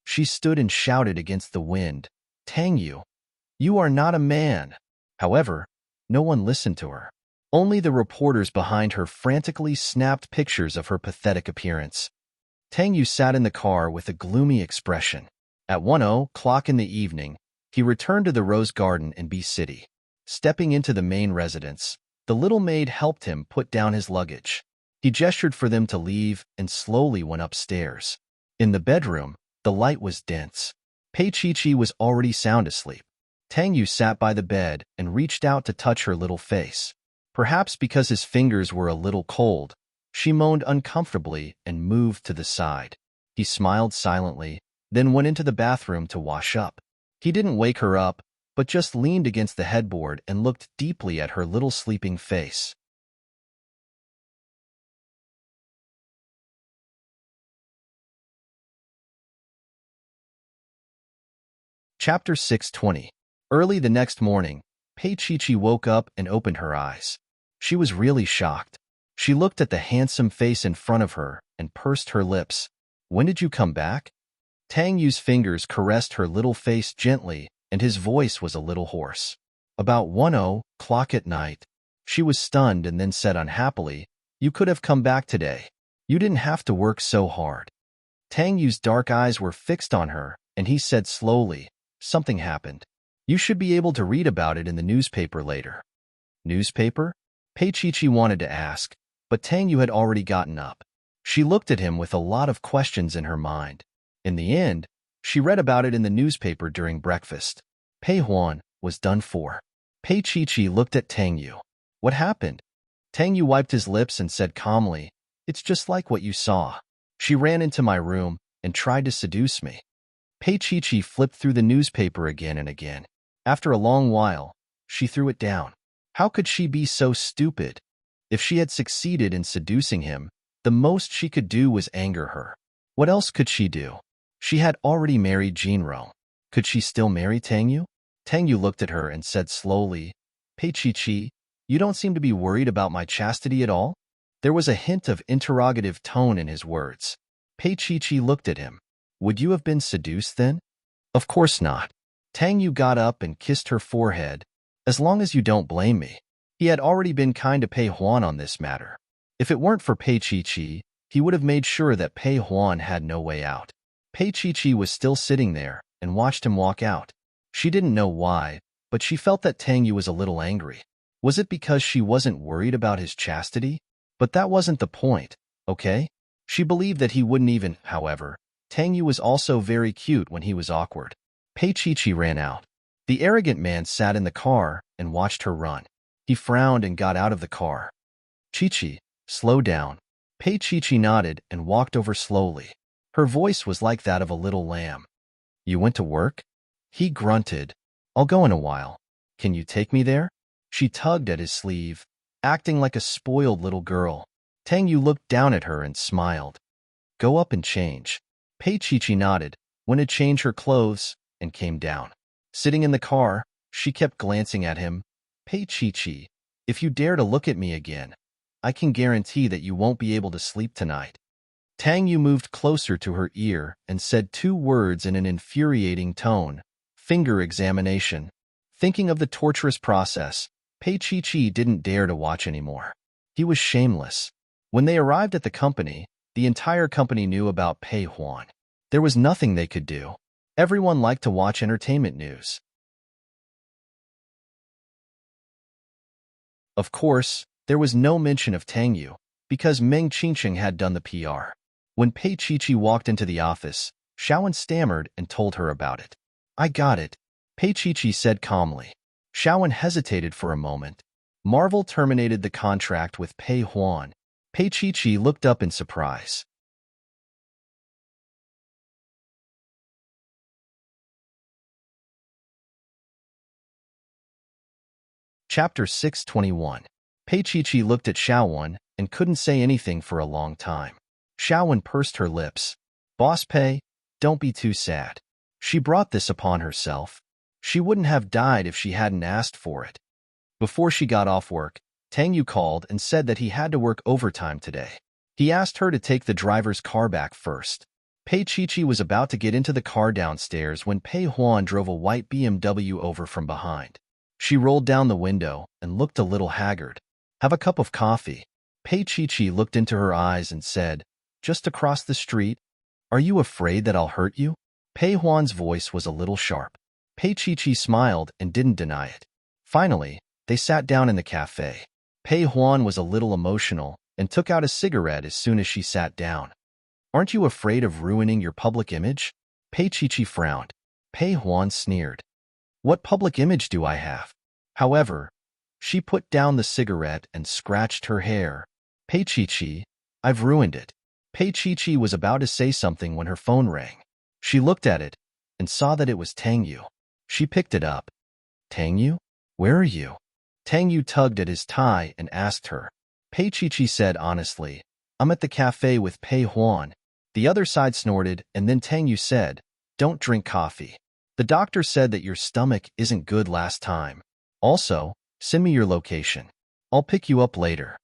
She stood and shouted against the wind, "Tang Yu, you are not a man." However, no one listened to her. Only the reporters behind her frantically snapped pictures of her pathetic appearance. Tang Yu sat in the car with a gloomy expression. At 1:00 in the evening, he returned to the Rose Garden in B City. Stepping into the main residence, the little maid helped him put down his luggage. He gestured for them to leave and slowly went upstairs. In the bedroom, the light was dense. Pei Chi was already sound asleep. Tang Yu sat by the bed and reached out to touch her little face. Perhaps because his fingers were a little cold, she moaned uncomfortably and moved to the side. He smiled silently, then went into the bathroom to wash up. He didn't wake her up, but just leaned against the headboard and looked deeply at her little sleeping face. Chapter 620. Early the next morning, Pei Chi woke up and opened her eyes. She was really shocked. She looked at the handsome face in front of her and pursed her lips. "When did you come back?" Tang Yu's fingers caressed her little face gently, and his voice was a little hoarse. "About 1:00 at night." She was stunned and then said unhappily, "You could have come back today. You didn't have to work so hard." Tang Yu's dark eyes were fixed on her, and he said slowly, "Something happened. You should be able to read about it in the newspaper later." "Newspaper?" Pei Chi wanted to ask, but Tang Yu had already gotten up. She looked at him with a lot of questions in her mind. In the end, she read about it in the newspaper during breakfast. Pei Huan was done for. Pei Chi looked at Tang Yu. "What happened?" Tang Yu wiped his lips and said calmly, "It's just like what you saw. She ran into my room and tried to seduce me." Pei Chi flipped through the newspaper again and again. After a long while, she threw it down. How could she be so stupid? If she had succeeded in seducing him, the most she could do was anger her. What else could she do? She had already married Jinrong. Could she still marry Tang Yu? Tang Yu looked at her and said slowly, "Pei Chi, you don't seem to be worried about my chastity at all?" There was a hint of interrogative tone in his words. Pei Chi looked at him. "Would you have been seduced then?" "Of course not." Tang Yu got up and kissed her forehead. "As long as you don't blame me." He had already been kind to Pei Huan on this matter. If it weren't for Pei Chi, he would have made sure that Pei Huan had no way out. Pei Chi was still sitting there and watched him walk out. She didn't know why, but she felt that Tang Yu was a little angry. Was it because she wasn't worried about his chastity? But that wasn't the point, okay? She believed that he wouldn't even, however. Tang Yu was also very cute when he was awkward. Pei Chi ran out. The arrogant man sat in the car and watched her run. He frowned and got out of the car. "Chi, slow down." Pei Chi nodded and walked over slowly. Her voice was like that of a little lamb. "You went to work?" He grunted. "I'll go in a while. Can you take me there?" She tugged at his sleeve, acting like a spoiled little girl. Tang Yu looked down at her and smiled. "Go up and change." Pei Chi nodded, went to change her clothes, and came down. Sitting in the car, she kept glancing at him. "Pei Chi, if you dare to look at me again, I can guarantee that you won't be able to sleep tonight." Tang Yu moved closer to her ear and said 2 words in an infuriating tone. "Finger examination." Thinking of the torturous process, Pei Chi didn't dare to watch anymore. He was shameless. When they arrived at the company, the entire company knew about Pei Huan. There was nothing they could do. Everyone liked to watch entertainment news. Of course, there was no mention of Tang Yu, because Meng Qingqing had done the PR. When Pei Chi walked into the office, Xiaowen stammered and told her about it. "I got it," Pei Chi said calmly. Xiaowen hesitated for a moment. Marvel terminated the contract with Pei Huan. Pei Chi looked up in surprise. Chapter 621. Pei Chi looked at Xiaowen and couldn't say anything for a long time. Xiaowen pursed her lips. Boss Pei, don't be too sad. She brought this upon herself. She wouldn't have died if she hadn't asked for it. Before she got off work, Tang Yu called and said that he had to work overtime today. He asked her to take the driver's car back first. Pei Chichi was about to get into the car downstairs when Pei Huan drove a white BMW over from behind. She rolled down the window and looked a little haggard. Have a cup of coffee. Pei Chichi looked into her eyes and said, just across the street? Are you afraid that I'll hurt you? Pei Huan's voice was a little sharp. Pei Chichi smiled and didn't deny it. Finally, they sat down in the cafe. Pei Huan was a little emotional and took out a cigarette as soon as she sat down. Aren't you afraid of ruining your public image? Pei Chichi frowned. Pei Huan sneered. What public image do I have? However, she put down the cigarette and scratched her hair. Pei Chichi, I've ruined it. Pei Chichi was about to say something when her phone rang. She looked at it and saw that it was Tang Yu. She picked it up. Tang Yu? Where are you? Tang Yu tugged at his tie and asked her. Pei Chichi said honestly, I'm at the cafe with Pei Huan. The other side snorted, and then Tang Yu said, don't drink coffee. The doctor said that your stomach isn't good last time. Also, send me your location. I'll pick you up later.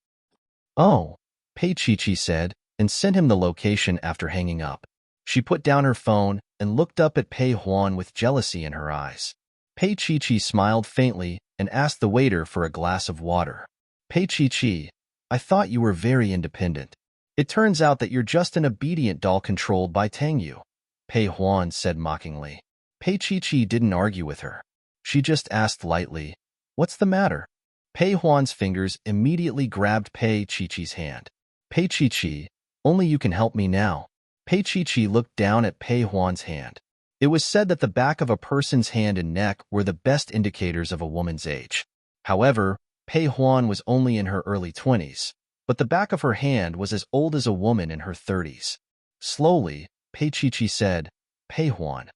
Oh, Pei Chichi said, and sent him the location after hanging up. She put down her phone and looked up at Pei Huan with jealousy in her eyes. Pei Chichi smiled faintly and asked the waiter for a glass of water. Pei Chichi, I thought you were very independent. It turns out that you're just an obedient doll controlled by Tang Yu, Pei Huan said mockingly. Pei Chichi didn't argue with her. She just asked lightly, what's the matter? Pei Huan's fingers immediately grabbed Pei Chichi's hand. Pei Chichi, only you can help me now. Pei Chichi looked down at Pei Huan's hand. It was said that the back of a person's hand and neck were the best indicators of a woman's age. However, Pei Huan was only in her early 20s, but the back of her hand was as old as a woman in her 30s. Slowly, Pei Chichi said, Pei Huan,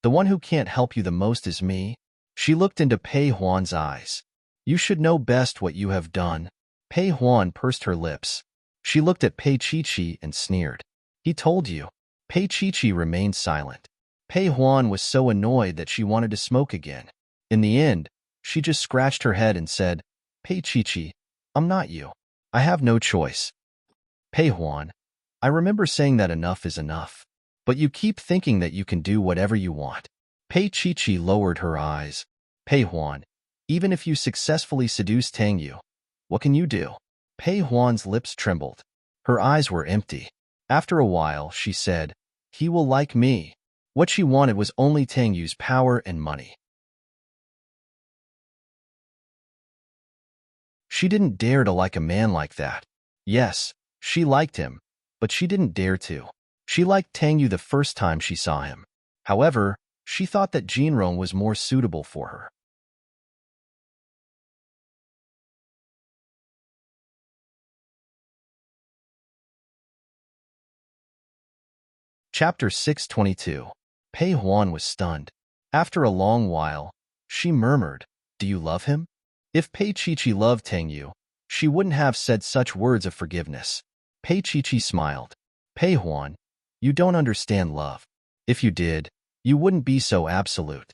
the one who can't help you the most is me. She looked into Pei Huan's eyes. You should know best what you have done. Pei Huan pursed her lips. She looked at Pei Chichi and sneered. He told you. Pei Chichi remained silent. Pei Huan was so annoyed that she wanted to smoke again. In the end, she just scratched her head and said, Pei Chichi, I'm not you. I have no choice. Pei Huan, I remember saying that enough is enough. But you keep thinking that you can do whatever you want. Pei Chichi lowered her eyes. Pei Huan, even if you successfully seduce Tang Yu, what can you do? Pei Huan's lips trembled. Her eyes were empty. After a while, she said, he will like me. What she wanted was only Tang Yu's power and money. She didn't dare to like a man like that. Yes, she liked him, but she didn't dare to. She liked Tang Yu the first time she saw him. However, she thought that Jinrong was more suitable for her. Chapter 622. Pei Huan was stunned. After a long while, she murmured, do you love him? If Pei Chichi loved Tang Yu, she wouldn't have said such words of forgiveness. Pei Chichi smiled. Pei Huan, you don't understand love. If you did, you wouldn't be so absolute.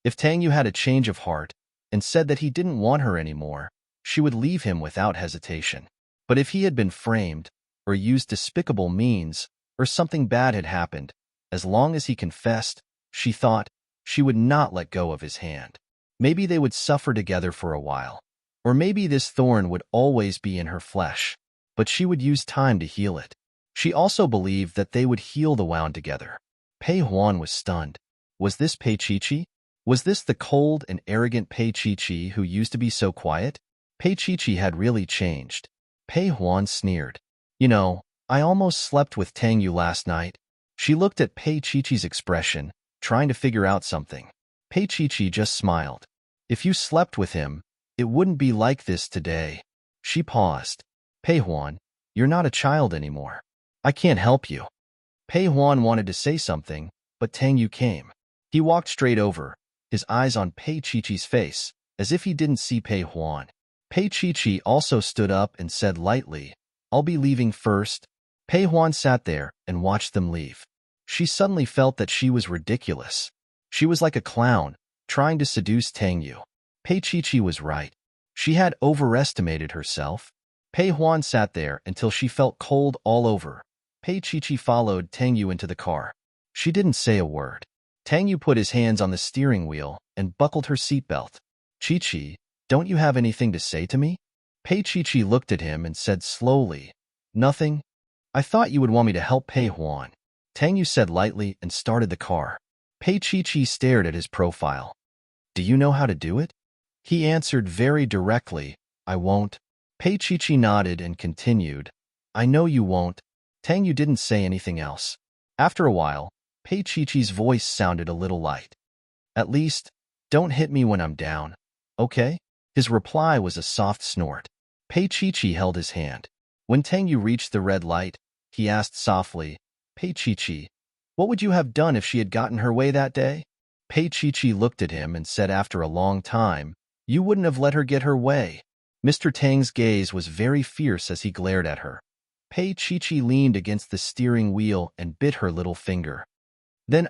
If Tang Yu had a change of heart and said that he didn't want her anymore, she would leave him without hesitation. But if he had been framed or used despicable means or something bad had happened, as long as he confessed, she thought, she would not let go of his hand. Maybe they would suffer together for a while, or maybe this thorn would always be in her flesh, but she would use time to heal it. She also believed that they would heal the wound together. Pei Huan was stunned. Was this Pei Chichi? Was this the cold and arrogant Pei Chichi who used to be so quiet? Pei Chichi had really changed. Pei Huan sneered. You know, I almost slept with Tang Yu last night. She looked at Pei Chichi's expression, trying to figure out something. Pei Chichi just smiled. If you slept with him, it wouldn't be like this today. She paused. Pei Huan, you're not a child anymore. I can't help you. Pei Huan wanted to say something, but Tang Yu came. He walked straight over, his eyes on Pei Chichi's face, as if he didn't see Pei Huan. Pei Chichi also stood up and said lightly, I'll be leaving first. Pei Huan sat there and watched them leave. She suddenly felt that she was ridiculous. She was like a clown, trying to seduce Tang Yu. Pei Qiqi was right. She had overestimated herself. Pei Huan sat there until she felt cold all over. Pei Qiqi followed Tang Yu into the car. She didn't say a word. Tang Yu put his hands on the steering wheel and buckled her seatbelt. Qiqi, don't you have anything to say to me? Pei Qiqi looked at him and said slowly, Nothing. I thought you would want me to help Pei Huan. Tang Yu said lightly and started the car. Pei Qiqi stared at his profile. Do you know how to do it? He answered very directly, I won't. Pei Qiqi nodded and continued, I know you won't. Tang Yu didn't say anything else. After a while, Pei Qiqi's voice sounded a little light. At least, don't hit me when I'm down, okay? His reply was a soft snort. Pei Qiqi held his hand. When Tang Yu reached the red light, he asked softly, Pei Qiqi, what would you have done if she had gotten her way that day? Pei Qiqi looked at him and said after a long time, You wouldn't have let her get her way. Mr. Tang's gaze was very fierce as he glared at her. Pei Qiqi leaned against the steering wheel and bit her little finger. Then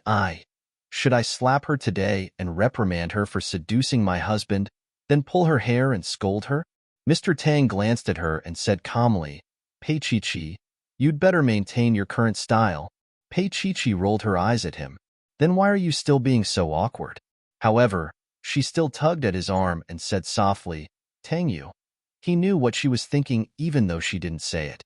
should I slap her today and reprimand her for seducing my husband, then pull her hair and scold her? Mr. Tang glanced at her and said calmly, Pei Qiqi, you'd better maintain your current style. Pei Qiqi rolled her eyes at him. Then why are you still being so awkward? However, she still tugged at his arm and said softly, Tang Yu. He knew what she was thinking even though she didn't say it.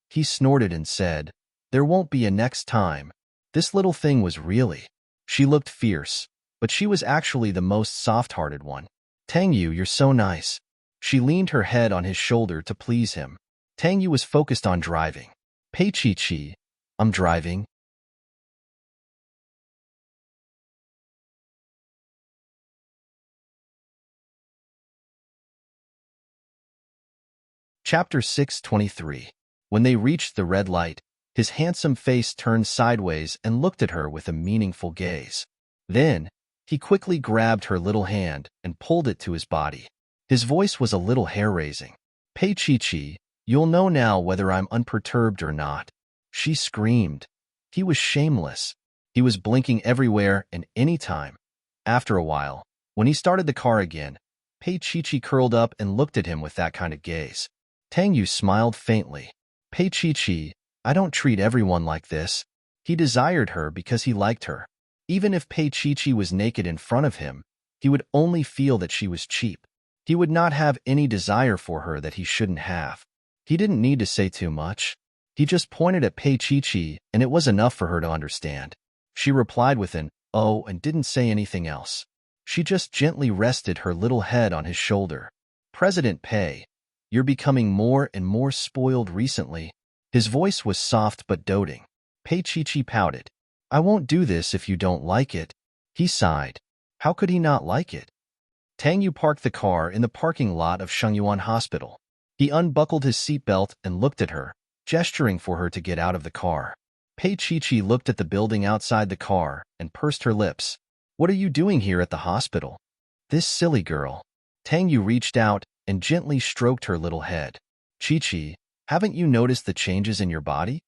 He snorted and said, There won't be a next time. This little thing was really. She looked fierce, but she was actually the most soft-hearted one. Tang Yu, you're so nice. She leaned her head on his shoulder to please him. Tang Yu was focused on driving. Pei Qiqi, I'm driving. Chapter 623. When they reached the red light, his handsome face turned sideways and looked at her with a meaningful gaze. Then, he quickly grabbed her little hand and pulled it to his body. His voice was a little hair-raising. Pei Qiqi, you'll know now whether I'm unperturbed or not. She screamed. He was shameless. He was blinking everywhere and any time. After a while, when he started the car again, Pei Qiqi curled up and looked at him with that kind of gaze. Tang Yu smiled faintly. Pei Qiqi, I don't treat everyone like this. He desired her because he liked her. Even if Pei Qiqi was naked in front of him, he would only feel that she was cheap. He would not have any desire for her that he shouldn't have. He didn't need to say too much. He just pointed at Pei Qiqi, and it was enough for her to understand. She replied with an, oh, and didn't say anything else. She just gently rested her little head on his shoulder. President Pei, you're becoming more and more spoiled recently. His voice was soft but doting. Pei Qiqi pouted. I won't do this if you don't like it. He sighed. How could he not like it? Tang Yu parked the car in the parking lot of Shengyuan Hospital. He unbuckled his seatbelt and looked at her, gesturing for her to get out of the car. Pei Qiqi looked at the building outside the car and pursed her lips. What are you doing here at the hospital? This silly girl. Tang Yu reached out and gently stroked her little head. Qiqi, haven't you noticed the changes in your body?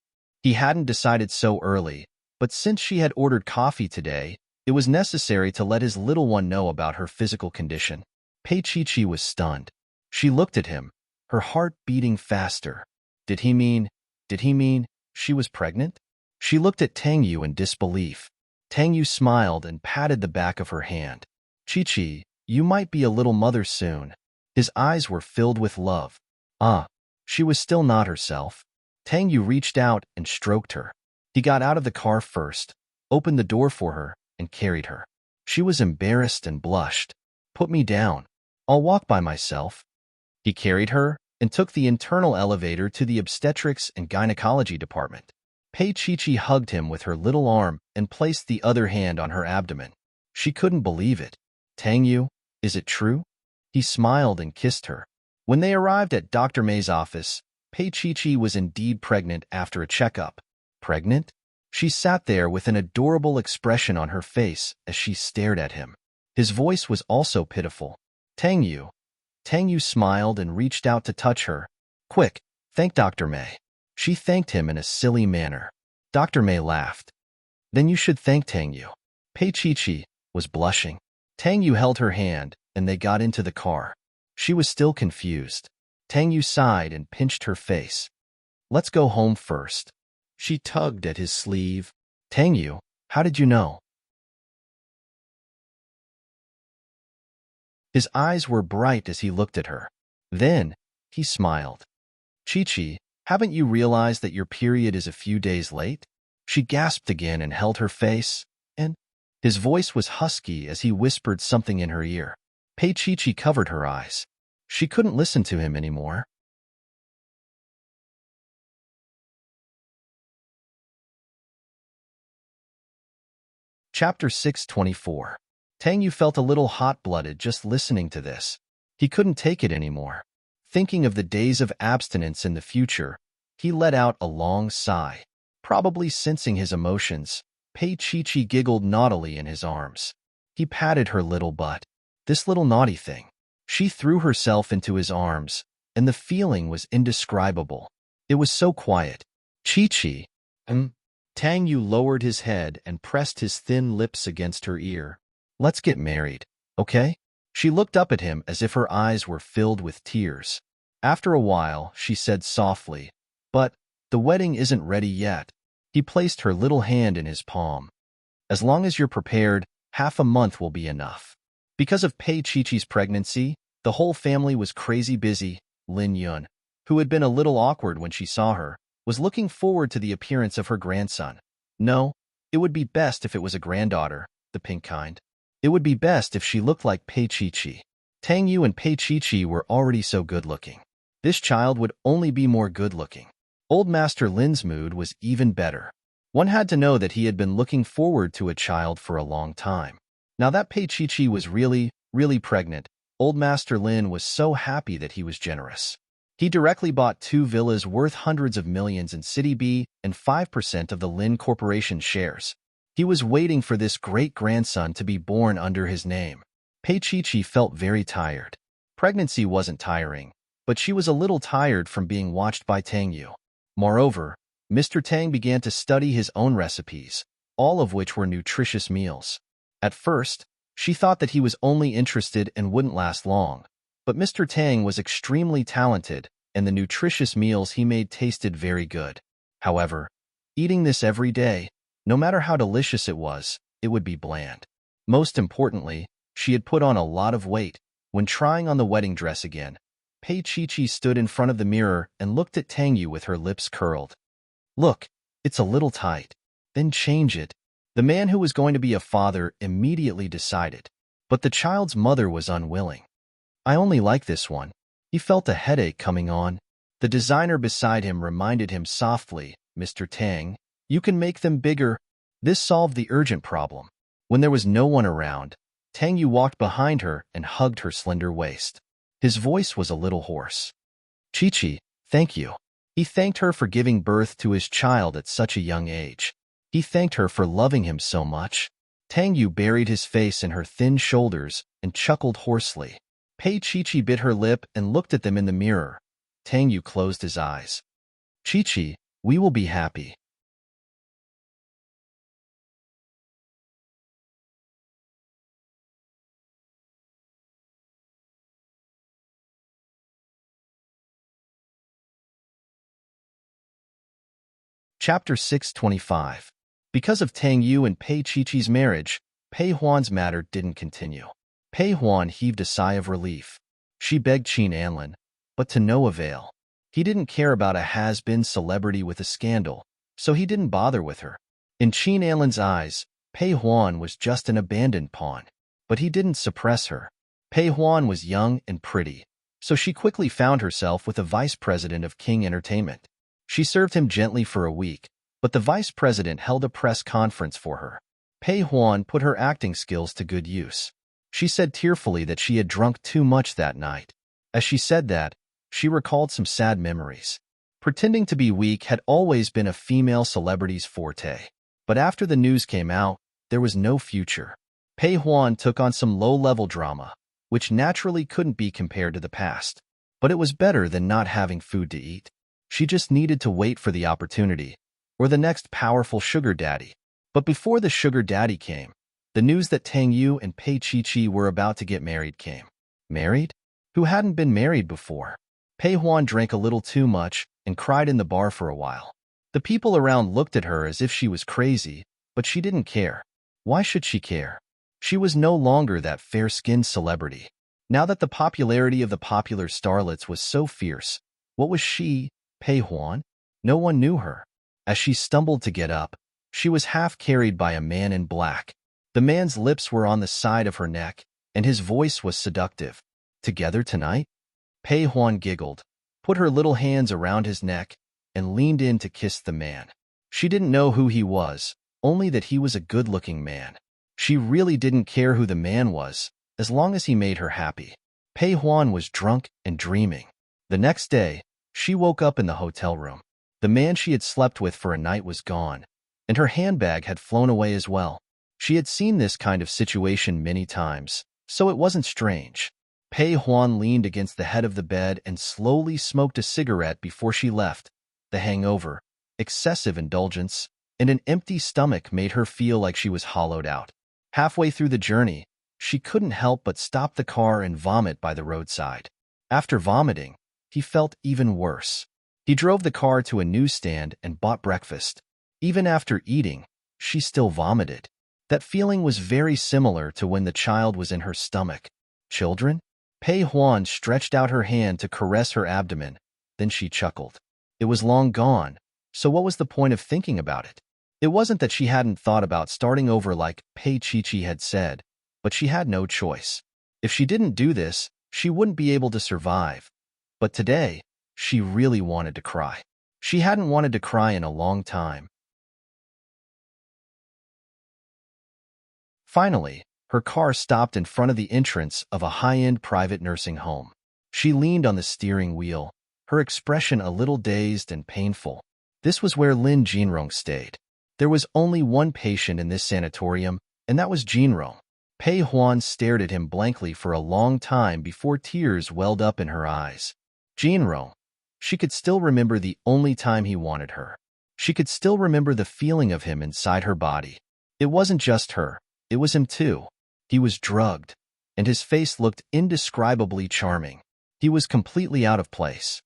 He hadn't decided so early, but since she had ordered coffee today, it was necessary to let his little one know about her physical condition. Pei Qiqi was stunned. She looked at him, her heart beating faster. Did he mean she was pregnant? She looked at Tang Yu in disbelief. Tang Yu smiled and patted the back of her hand. Qiqi, you might be a little mother soon. His eyes were filled with love. She was still not herself. Tang Yu reached out and stroked her. He got out of the car first, opened the door for her, and carried her. She was embarrassed and blushed. Put me down. I'll walk by myself. He carried her and took the internal elevator to the obstetrics and gynecology department. Pei Qiqi hugged him with her little arm and placed the other hand on her abdomen. She couldn't believe it. Tang Yu, is it true? He smiled and kissed her. When they arrived at Dr. May's office, Pei Qiqi was indeed pregnant after a checkup. Pregnant? She sat there with an adorable expression on her face as she stared at him. His voice was also pitiful. Tang Yu, Tang Yu smiled and reached out to touch her. Quick, thank Dr. May. She thanked him in a silly manner. Dr. May laughed. Then you should thank Tang Yu. Pei Chi was blushing. Tang Yu held her hand, and they got into the car. She was still confused. Tang Yu sighed and pinched her face. Let's go home first. She tugged at his sleeve. Tang Yu, how did you know? His eyes were bright as he looked at her. Then, he smiled. Chi, haven't you realized that your period is a few days late? She gasped again and held her face, and his voice was husky as he whispered something in her ear. Pei Chi covered her eyes. She couldn't listen to him anymore. Chapter 624. Tang Yu felt a little hot-blooded just listening to this. He couldn't take it anymore. Thinking of the days of abstinence in the future, he let out a long sigh. Probably sensing his emotions, Pei Chi giggled naughtily in his arms. He patted her little butt. This little naughty thing. She threw herself into his arms, and the feeling was indescribable. It was so quiet. Chi. Tang Yu lowered his head and pressed his thin lips against her ear. Let's get married, okay? She looked up at him as if her eyes were filled with tears. After a while, she said softly, but the wedding isn't ready yet. He placed her little hand in his palm. As long as you're prepared, half a month will be enough. Because of Pei Chi's pregnancy, the whole family was crazy busy. Lin Yun, who had been a little awkward when she saw her, was looking forward to the appearance of her grandson. No, it would be best if it was a granddaughter, the pink kind. It would be best if she looked like Pei Chi. Tang Yu and Pei Chi were already so good-looking. This child would only be more good-looking. Old Master Lin's mood was even better. One had to know that he had been looking forward to a child for a long time. Now that Pei Chi was really pregnant, Old Master Lin was so happy that he was generous. He directly bought 2 villas worth hundreds of millions in City B and 5% of the Lin Corporation shares. He was waiting for this great-grandson to be born under his name. Pei Chi felt very tired. Pregnancy wasn't tiring, but she was a little tired from being watched by Tang Yu. Moreover, Mr. Tang began to study his own recipes, all of which were nutritious meals. At first, she thought that he was only interested and wouldn't last long, but Mr. Tang was extremely talented, and the nutritious meals he made tasted very good. However, eating this every day, no matter how delicious it would be bland. Most importantly, she had put on a lot of weight. When trying on the wedding dress again, Pei Chi stood in front of the mirror and looked at Tang Yu with her lips curled. Look, it's a little tight. Then change it. The man who was going to be a father immediately decided, but the child's mother was unwilling. I only like this one. He felt a headache coming on. The designer beside him reminded him softly, Mr. Tang, you can make them bigger. This solved the urgent problem. When there was no one around, Tang Yu walked behind her and hugged her slender waist. His voice was a little hoarse. Chi, thank you. He thanked her for giving birth to his child at such a young age. He thanked her for loving him so much. Tang Yu buried his face in her thin shoulders and chuckled hoarsely. Pei Chi bit her lip and looked at them in the mirror. Tang Yu closed his eyes. Chi, we will be happy. Chapter 625. Because of Tang Yu and Pei Chi's marriage, Pei Huan's matter didn't continue. Pei Huan heaved a sigh of relief. She begged Qin Anlin, but to no avail. He didn't care about a has-been celebrity with a scandal, so he didn't bother with her. In Qin Anlin's eyes, Pei Huan was just an abandoned pawn, but he didn't suppress her. Pei Huan was young and pretty, so she quickly found herself with a vice president of King Entertainment. She served him gently for a week, but the vice president held a press conference for her. Pei Huan put her acting skills to good use. She said tearfully that she had drunk too much that night. As she said that, she recalled some sad memories. Pretending to be weak had always been a female celebrity's forte. But after the news came out, there was no future. Pei Huan took on some low-level drama, which naturally couldn't be compared to the past. But it was better than not having food to eat. She just needed to wait for the opportunity, or the next powerful sugar daddy. But before the sugar daddy came, the news that Tang Yu and Pei Chi were about to get married came. Married? Who hadn't been married before? Pei Huan drank a little too much and cried in the bar for a while. The people around looked at her as if she was crazy, but she didn't care. Why should she care? She was no longer that fair-skinned celebrity. Now that the popularity of the popular starlets was so fierce, what was she, Pei Huan? No one knew her. As she stumbled to get up, she was half carried by a man in black. The man's lips were on the side of her neck, and his voice was seductive. Together tonight? Pei Huan giggled, put her little hands around his neck, and leaned in to kiss the man. She didn't know who he was, only that he was a good-looking man. She really didn't care who the man was, as long as he made her happy. Pei Huan was drunk and dreaming. The next day, she woke up in the hotel room. The man she had slept with for a night was gone, and her handbag had flown away as well. She had seen this kind of situation many times, so it wasn't strange. Pei Huan leaned against the head of the bed and slowly smoked a cigarette before she left. The hangover, excessive indulgence, and an empty stomach made her feel like she was hollowed out. Halfway through the journey, she couldn't help but stop the car and vomit by the roadside. After vomiting, he felt even worse. He drove the car to a newsstand and bought breakfast. Even after eating, she still vomited. That feeling was very similar to when the child was in her stomach. Children? Pei Huan stretched out her hand to caress her abdomen. Then she chuckled. It was long gone, so what was the point of thinking about it? It wasn't that she hadn't thought about starting over like Pei Chi had said, but she had no choice. If she didn't do this, she wouldn't be able to survive. But today, she really wanted to cry. She hadn't wanted to cry in a long time. Finally, her car stopped in front of the entrance of a high-end private nursing home. She leaned on the steering wheel, her expression a little dazed and painful. This was where Lin Jinrong stayed. There was only one patient in this sanatorium, and that was Jinrong. Pei Huan stared at him blankly for a long time before tears welled up in her eyes. Jinrong. She could still remember the only time he wanted her. She could still remember the feeling of him inside her body. It wasn't just her. It was him too. He was drugged, and his face looked indescribably charming. He was completely out of place.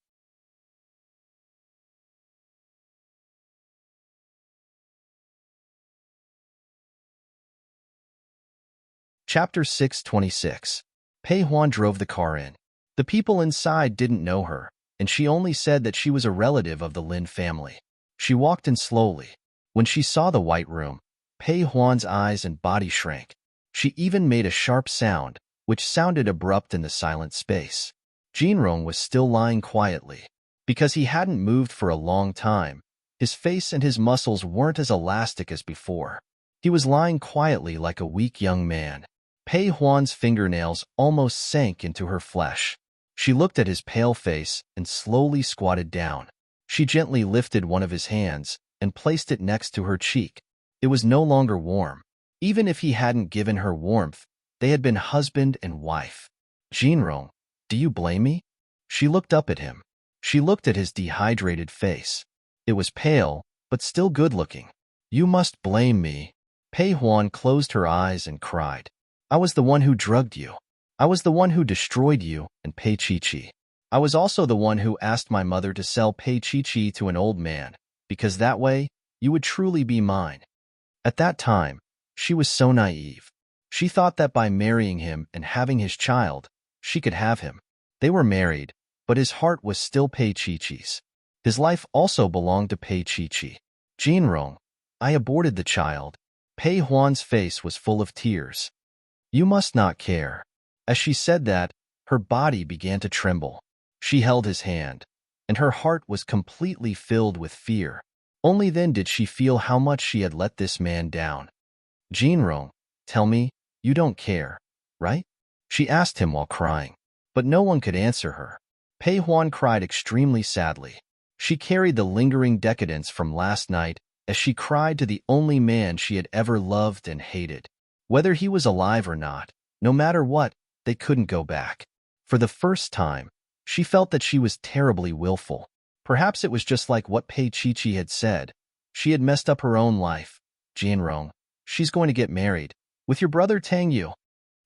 Chapter 626. Pei Huan drove the car in. The people inside didn't know her, and she only said that she was a relative of the Lin family. She walked in slowly. When she saw the white room, Pei Huan's eyes and body shrank. She even made a sharp sound, which sounded abrupt in the silent space. Jinrong was still lying quietly. Because he hadn't moved for a long time, his face and his muscles weren't as elastic as before. He was lying quietly like a weak young man. Pei Huan's fingernails almost sank into her flesh. She looked at his pale face and slowly squatted down. She gently lifted one of his hands and placed it next to her cheek. It was no longer warm. Even if he hadn't given her warmth, they had been husband and wife. Jinrong, do you blame me? She looked up at him. She looked at his dehydrated face. It was pale, but still good-looking. You must blame me. Pei Huan closed her eyes and cried. I was the one who drugged you. I was the one who destroyed you and Pei Chi. I was also the one who asked my mother to sell Pei Chi to an old man, because that way, you would truly be mine. At that time, she was so naive. She thought that by marrying him and having his child, she could have him. They were married, but his heart was still Pei Chi's. His life also belonged to Pei Chi. Jinrong, I aborted the child. Pei Huan's face was full of tears. You must not care. As she said that, her body began to tremble. She held his hand, and her heart was completely filled with fear. Only then did she feel how much she had let this man down. Jinrong, tell me, you don't care, right? She asked him while crying. But no one could answer her. Pei Huan cried extremely sadly. She carried the lingering decadence from last night as she cried to the only man she had ever loved and hated. Whether he was alive or not, no matter what, they couldn't go back. For the first time, she felt that she was terribly willful. Perhaps it was just like what Pei Chi had said. She had messed up her own life. Jinrong, she's going to get married. With your brother Tang Yu.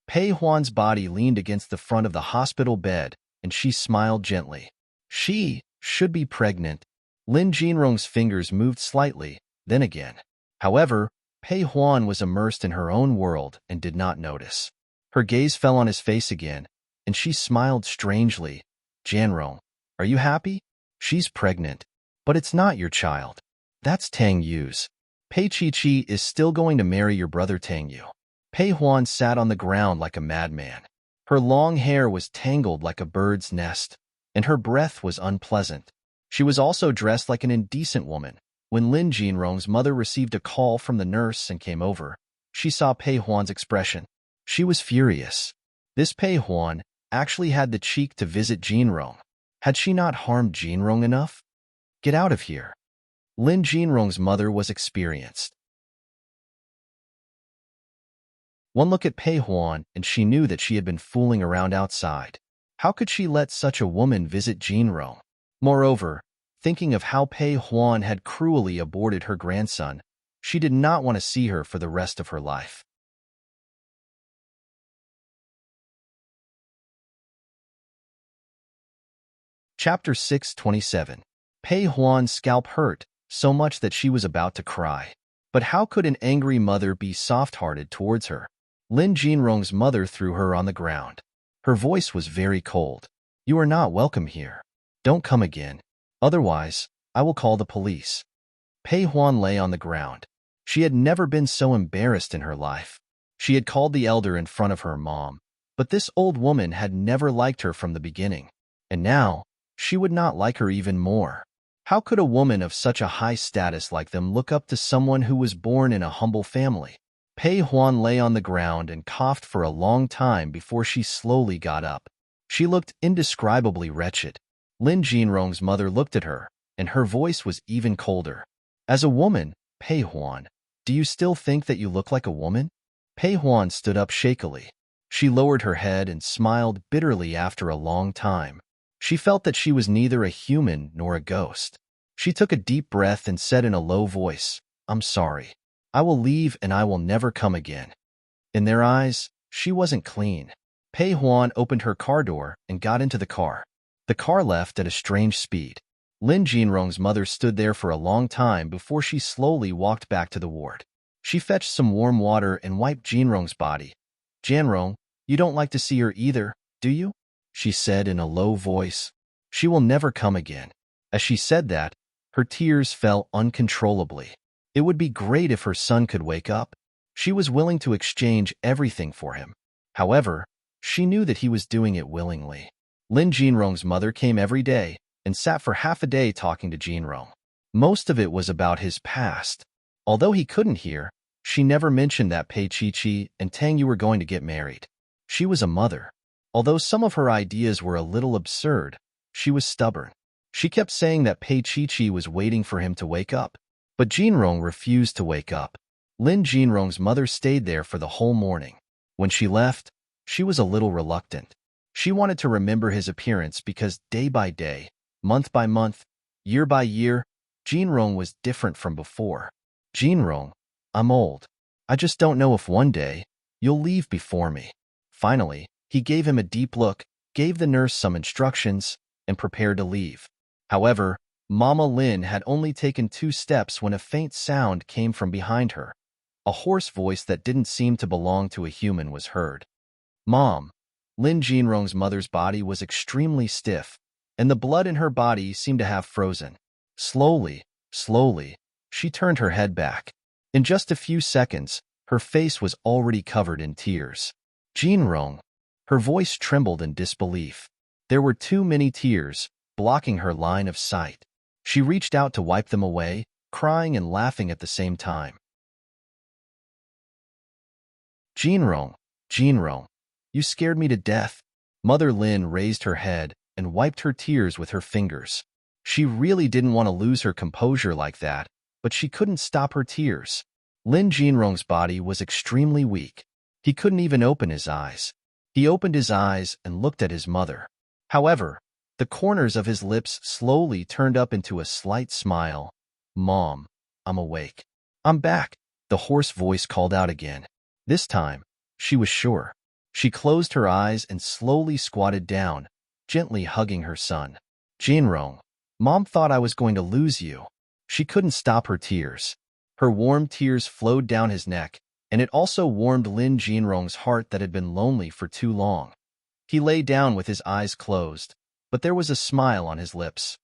Pei Huan's body leaned against the front of the hospital bed, and she smiled gently. She should be pregnant. Lin Jinrong's fingers moved slightly, then again. However, Pei Huan was immersed in her own world and did not notice. Her gaze fell on his face again, and she smiled strangely. Jinrong, are you happy? She's pregnant. But it's not your child. That's Tang Yu's. Pei Chi is still going to marry your brother Tang Yu. Pei Huan sat on the ground like a madman. Her long hair was tangled like a bird's nest, and her breath was unpleasant. She was also dressed like an indecent woman. When Lin Jinrong's mother received a call from the nurse and came over, she saw Pei Huan's expression. She was furious. This Pei Huan actually had the cheek to visit Jinrong. Had she not harmed Jinrong enough? Get out of here. Lin Jinrong's mother was experienced. One look at Pei Huan, and she knew that she had been fooling around outside. How could she let such a woman visit Jinrong? Moreover, thinking of how Pei Huan had cruelly aborted her grandson, she did not want to see her for the rest of her life. Chapter 627. Pei Huan's scalp hurt so much that she was about to cry. But how could an angry mother be soft-hearted towards her? Lin Jinrong's mother threw her on the ground. Her voice was very cold. You are not welcome here. Don't come again. Otherwise, I will call the police. Pei Huan lay on the ground. She had never been so embarrassed in her life. She had called the elder in front of her mom, but this old woman had never liked her from the beginning. And now, she would not like her even more. How could a woman of such a high status like them look up to someone who was born in a humble family? Pei Huan lay on the ground and coughed for a long time before she slowly got up. She looked indescribably wretched. Lin Jinrong's mother looked at her, and her voice was even colder. As a woman, Pei Huan, do you still think that you look like a woman? Pei Huan stood up shakily. She lowered her head and smiled bitterly after a long time. She felt that she was neither a human nor a ghost. She took a deep breath and said in a low voice, I'm sorry. I will leave and I will never come again. In their eyes, she wasn't clean. Pei Huan opened her car door and got into the car. The car left at a strange speed. Lin Jinrong's mother stood there for a long time before she slowly walked back to the ward. She fetched some warm water and wiped Jinrong's body. Jinrong, you don't like to see her either, do you? She said in a low voice. She will never come again. As she said that, her tears fell uncontrollably. It would be great if her son could wake up. She was willing to exchange everything for him. However, she knew that he was doing it willingly. Lin Jinrong's mother came every day and sat for half a day talking to Jinrong. Most of it was about his past. Although he couldn't hear, she never mentioned that Pei Chi and Tang Yu were going to get married. She was a mother. Although some of her ideas were a little absurd, she was stubborn. She kept saying that Pei Chi was waiting for him to wake up. But Jinrong refused to wake up. Lin Jinrong's mother stayed there for the whole morning. When she left, she was a little reluctant. She wanted to remember his appearance because day by day, month by month, year by year, Jinrong was different from before. Jinrong, I'm old. I just don't know if one day you'll leave before me. Finally, he gave him a deep look, gave the nurse some instructions, and prepared to leave. However, Mama Lin had only taken 2 steps when a faint sound came from behind her. A hoarse voice that didn't seem to belong to a human was heard. Mom. Lin Jinrong's mother's body was extremely stiff, and the blood in her body seemed to have frozen. Slowly, she turned her head back. In just a few seconds, her face was already covered in tears. Jinrong. Her voice trembled in disbelief. There were too many tears, blocking her line of sight. She reached out to wipe them away, crying and laughing at the same time. Jinrong, you scared me to death. Mother Lin raised her head and wiped her tears with her fingers. She really didn't want to lose her composure like that, but she couldn't stop her tears. Lin Jinrong's body was extremely weak. He couldn't even open his eyes. He opened his eyes and looked at his mother. However, the corners of his lips slowly turned up into a slight smile. "Mom, I'm awake. I'm back," the hoarse voice called out again. This time, she was sure. She closed her eyes and slowly squatted down, gently hugging her son. "Jinrong, Mom thought I was going to lose you." She couldn't stop her tears. Her warm tears flowed down his neck, and it also warmed Lin Jinrong's heart that had been lonely for too long. He lay down with his eyes closed, but there was a smile on his lips.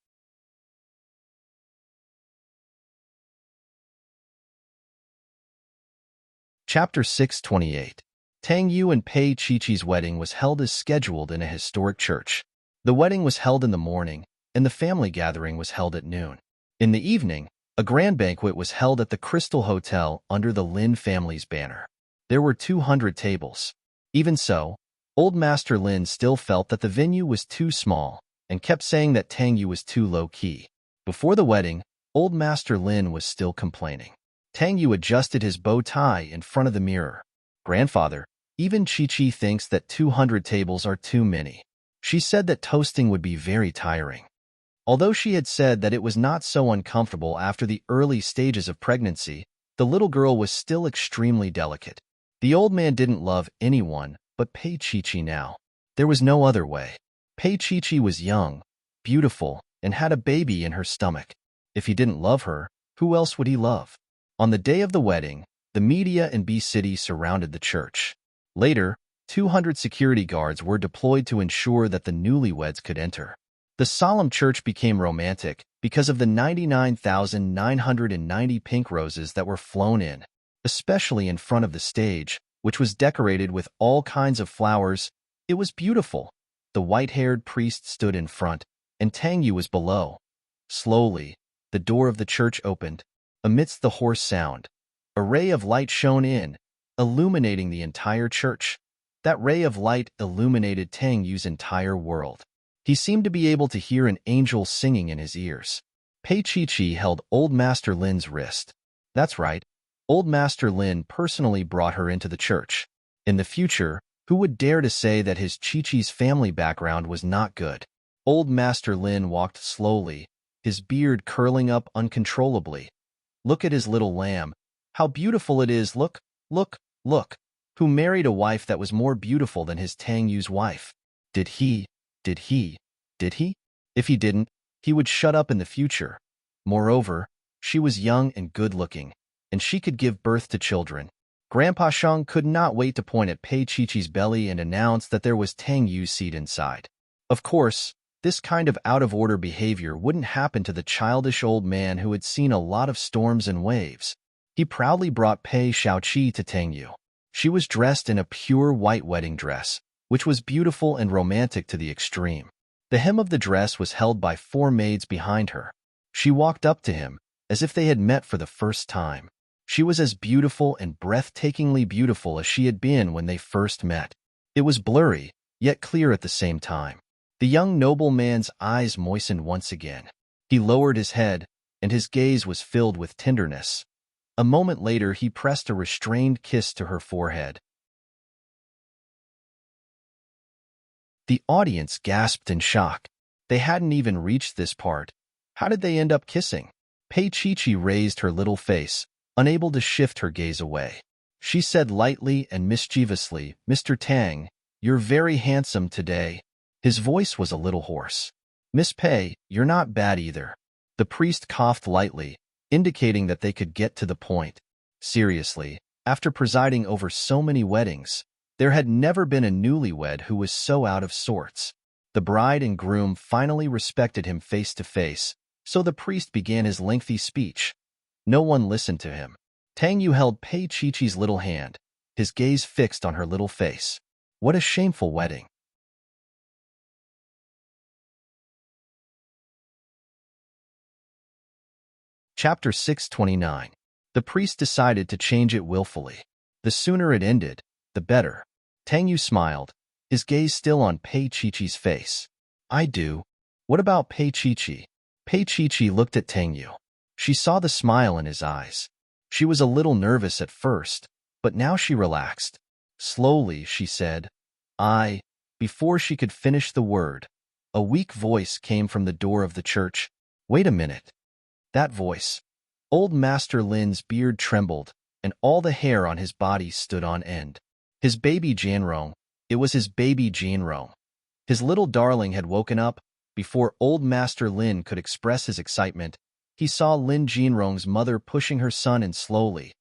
Chapter 628. Tang Yu and Pei Chi-Chi's wedding was held as scheduled in a historic church. The wedding was held in the morning, and the family gathering was held at noon. In the evening, a grand banquet was held at the Crystal Hotel under the Lin family's banner. There were 200 tables. Even so, Old Master Lin still felt that the venue was too small and kept saying that Tang Yu was too low-key. Before the wedding, Old Master Lin was still complaining. Tang Yu adjusted his bow tie in front of the mirror. "Grandfather, even Chi-Chi thinks that 200 tables are too many." She said that toasting would be very tiring. Although she had said that it was not so uncomfortable after the early stages of pregnancy, the little girl was still extremely delicate. The old man didn't love anyone but Pei Chi-Chi now. There was no other way. Pei Chi-Chi was young, beautiful, and had a baby in her stomach. If he didn't love her, who else would he love? On the day of the wedding, the media in B City surrounded the church. Later, 200 security guards were deployed to ensure that the newlyweds could enter. The solemn church became romantic because of the 99,990 pink roses that were flown in, especially in front of the stage, which was decorated with all kinds of flowers. It was beautiful. The white-haired priest stood in front, and Tang Yu was below. Slowly, the door of the church opened. Amidst the hoarse sound, a ray of light shone in, illuminating the entire church. That ray of light illuminated Tang Yu's entire world. He seemed to be able to hear an angel singing in his ears. Pei Chi-Chi held Old Master Lin's wrist. That's right, Old Master Lin personally brought her into the church. In the future, who would dare to say that his Chi-Chi's family background was not good? Old Master Lin walked slowly, his beard curling up uncontrollably. "Look at his little lamb. How beautiful it is. Look, look, look." Who married a wife that was more beautiful than his Tang Yu's wife? Did he? If he didn't, he would shut up in the future. Moreover, she was young and good-looking, and she could give birth to children. Grandpa Shang could not wait to point at Pei Chi-Chi's belly and announce that there was Tang Yu's seed inside. Of course, this kind of out-of-order behavior wouldn't happen to the childish old man who had seen a lot of storms and waves. He proudly brought Pei Shaoqi to Tang Yu. She was dressed in a pure white wedding dress, which was beautiful and romantic to the extreme. The hem of the dress was held by 4 maids behind her. She walked up to him, as if they had met for the first time. She was as beautiful and breathtakingly beautiful as she had been when they first met. It was blurry, yet clear at the same time. The young nobleman's eyes moistened once again. He lowered his head, and his gaze was filled with tenderness. A moment later, he pressed a restrained kiss to her forehead. The audience gasped in shock. They hadn't even reached this part. How did they end up kissing? Pei Chi-Chi raised her little face, unable to shift her gaze away. She said lightly and mischievously, "Mr. Tang, you're very handsome today." His voice was a little hoarse. "Miss Pei, you're not bad either." The priest coughed lightly, indicating that they could get to the point. Seriously, after presiding over so many weddings, there had never been a newlywed who was so out of sorts. The bride and groom finally respected him face to face, so the priest began his lengthy speech. No one listened to him. Tang Yu held Pei Chi-Chi's little hand, his gaze fixed on her little face. What a shameful wedding. Chapter 629. The priest decided to change it willfully. The sooner it ended, the better. Tang Yu smiled, his gaze still on Pei Chi-Chi's face. "I do. What about Pei Chi-Chi?" Pei Chi-Chi looked at Tang Yu. She saw the smile in his eyes. She was a little nervous at first, but now she relaxed. Slowly, she said, Before she could finish the word, a weak voice came from the door of the church. Wait a minute. That voice. Old Master Lin's beard trembled, and all the hair on his body stood on end. His baby Janrong. It was his baby Janrong. His little darling had woken up. Before Old Master Lin could express his excitement, he saw Lin Jinrong's mother pushing her son in slowly.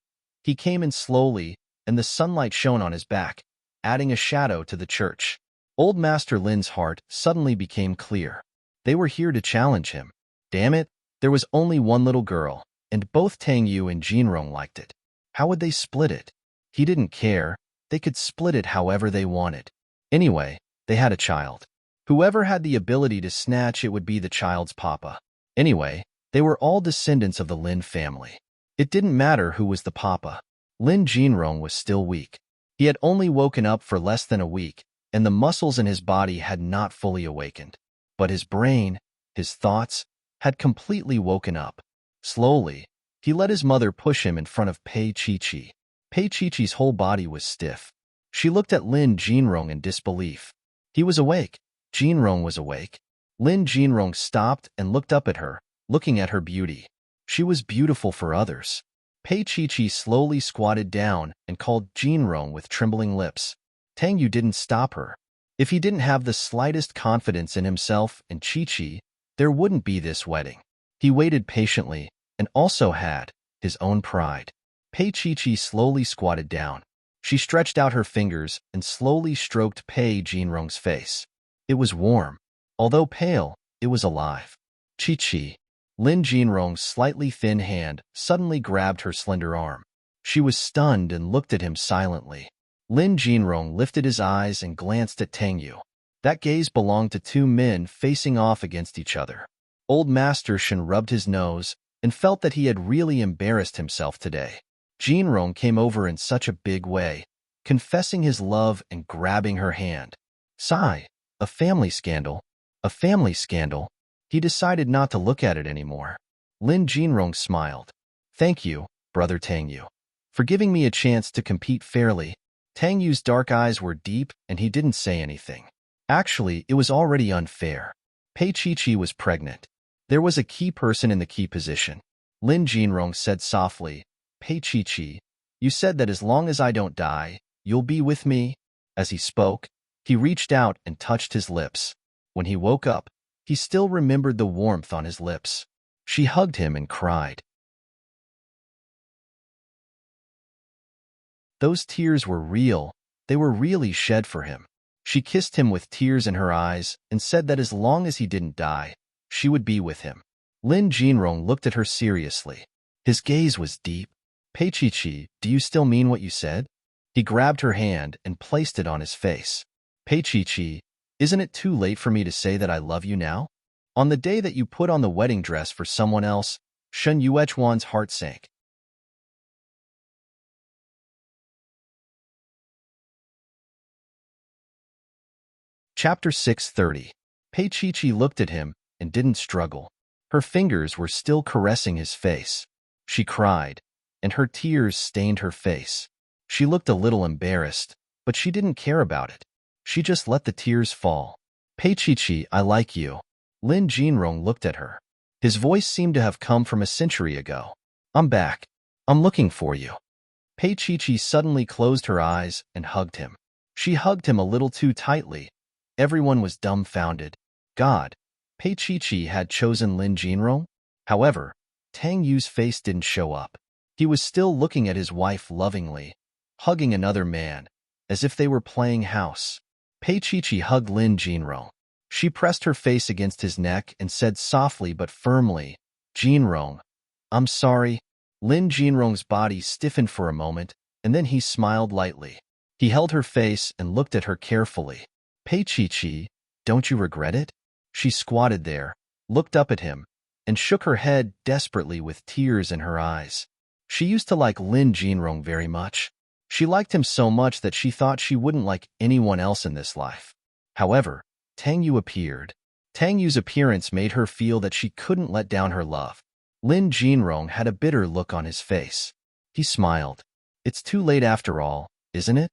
He came in slowly, and the sunlight shone on his back, adding a shadow to the church. Old Master Lin's heart suddenly became clear. They were here to challenge him. Damn it, there was only one little girl, and both Tang Yu and Jinrong liked it. How would they split it? He didn't care. They could split it however they wanted. Anyway, they had a child. Whoever had the ability to snatch it would be the child's papa. Anyway, they were all descendants of the Lin family. It didn't matter who was the papa. Lin Jinrong was still weak. He had only woken up for less than a week, and the muscles in his body had not fully awakened. But his brain, his thoughts, had completely woken up. Slowly, he let his mother push him in front of Pei Chi-Chi. Pei Chi-Chi's whole body was stiff. She looked at Lin Jinrong in disbelief. He was awake. Jinrong was awake. Lin Jinrong stopped and looked up at her, looking at her beauty. She was beautiful for others. Pei Chi-Chi slowly squatted down and called Jinrong with trembling lips. Tang Yu didn't stop her. If he didn't have the slightest confidence in himself and Chi-Chi, there wouldn't be this wedding. He waited patiently and also had his own pride. Pei Chi-Chi slowly squatted down. She stretched out her fingers and slowly stroked Pei Jinrong's face. It was warm. Although pale, it was alive. Chi-Chi. Lin Jinrong's slightly thin hand suddenly grabbed her slender arm. She was stunned and looked at him silently. Lin Jinrong lifted his eyes and glanced at Tang Yu. That gaze belonged to two men facing off against each other. Old Master Shen rubbed his nose and felt that he had really embarrassed himself today. Jinrong came over in such a big way, confessing his love and grabbing her hand. Sigh. A family scandal. A family scandal. He decided not to look at it anymore. Lin Jinrong smiled. Thank you, Brother Tang Yu, for giving me a chance to compete fairly. Tang Yu's dark eyes were deep and he didn't say anything. Actually, it was already unfair. Pei Chi-Chi was pregnant. There was a key person in the key position. Lin Jinrong said softly, Pei Chi-Chi, you said that as long as I don't die, you'll be with me. As he spoke, he reached out and touched his lips. When he woke up, he still remembered the warmth on his lips. She hugged him and cried. Those tears were real. They were really shed for him. She kissed him with tears in her eyes and said that as long as he didn't die, she would be with him. Lin Jinrong looked at her seriously. His gaze was deep. Pei Chi-Chi, do you still mean what you said? He grabbed her hand and placed it on his face. Pei Chi-Chi, isn't it too late for me to say that I love you now? On the day that you put on the wedding dress for someone else, Shen Yuechuan's heart sank. Chapter 630. Pei Chi-Chi looked at him and didn't struggle. Her fingers were still caressing his face. She cried, and her tears stained her face. She looked a little embarrassed, but she didn't care about it. She just let the tears fall. Pei Chi-Chi, I like you. Lin Jinrong looked at her. His voice seemed to have come from a century ago. I'm back. I'm looking for you. Pei Chi-Chi suddenly closed her eyes and hugged him. She hugged him a little too tightly. Everyone was dumbfounded. God, Pei Chi-Chi had chosen Lin Jinrong? However, Tang Yu's face didn't show up. He was still looking at his wife lovingly, hugging another man, as if they were playing house. Pei Chi-Chi hugged Lin Jinrong. She pressed her face against his neck and said softly but firmly, Jinrong, I'm sorry. Lin Jinrong's body stiffened for a moment, and then he smiled lightly. He held her face and looked at her carefully. Pei Chi-Chi, don't you regret it? She squatted there, looked up at him, and shook her head desperately with tears in her eyes. She used to like Lin Jinrong very much. She liked him so much that she thought she wouldn't like anyone else in this life. However, Tang Yu appeared. Tang Yu's appearance made her feel that she couldn't let down her love. Lin Jinrong had a bitter look on his face. He smiled. It's too late after all, isn't it?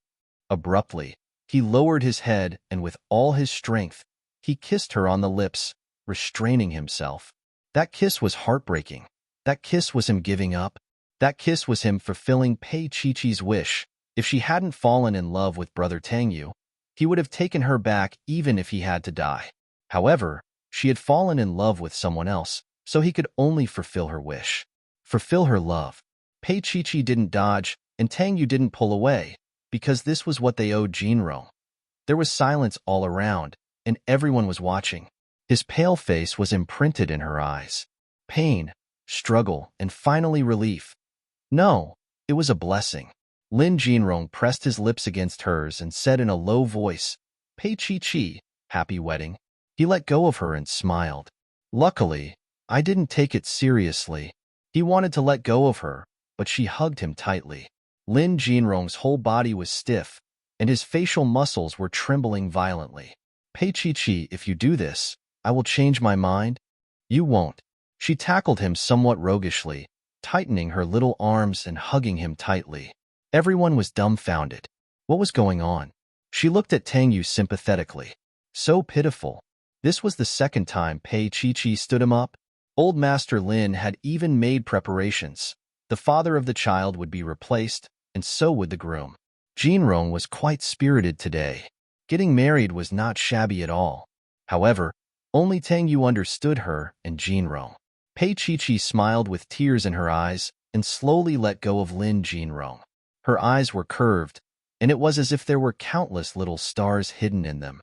Abruptly, He lowered his head, and with all his strength, he kissed her on the lips, restraining himself. That kiss was heartbreaking. That kiss was him giving up. That kiss was him fulfilling Pei Chi-Chi's wish. If she hadn't fallen in love with Brother Tangyu, he would have taken her back even if he had to die. However, she had fallen in love with someone else, so he could only fulfill her wish. Fulfill her love. Pei Chi-Chi didn't dodge, and Tangyu didn't pull away, because this was what they owed Jinrong. There was silence all around, and everyone was watching. His pale face was imprinted in her eyes. Pain, struggle, and finally relief. No, it was a blessing. Lin Jinrong pressed his lips against hers and said in a low voice, "Pei Chi-Chi, happy wedding." He let go of her and smiled. Luckily, I didn't take it seriously. He wanted to let go of her, but she hugged him tightly. Lin Jinrong's whole body was stiff, and his facial muscles were trembling violently. "Pei Chi-Chi, if you do this, I will change my mind." "You won't." She tackled him somewhat roguishly, tightening her little arms and hugging him tightly. Everyone was dumbfounded. What was going on? She looked at Tangyu sympathetically. So pitiful. This was the second time Pei Chi-Chi stood him up. Old Master Lin had even made preparations. The father of the child would be replaced, and so would the groom. Jinrong was quite spirited today. Getting married was not shabby at all. However, only Tangyu understood her and Jinrong. Pei Chi-Chi smiled with tears in her eyes and slowly let go of Lin Jinrong. Her eyes were curved, and it was as if there were countless little stars hidden in them.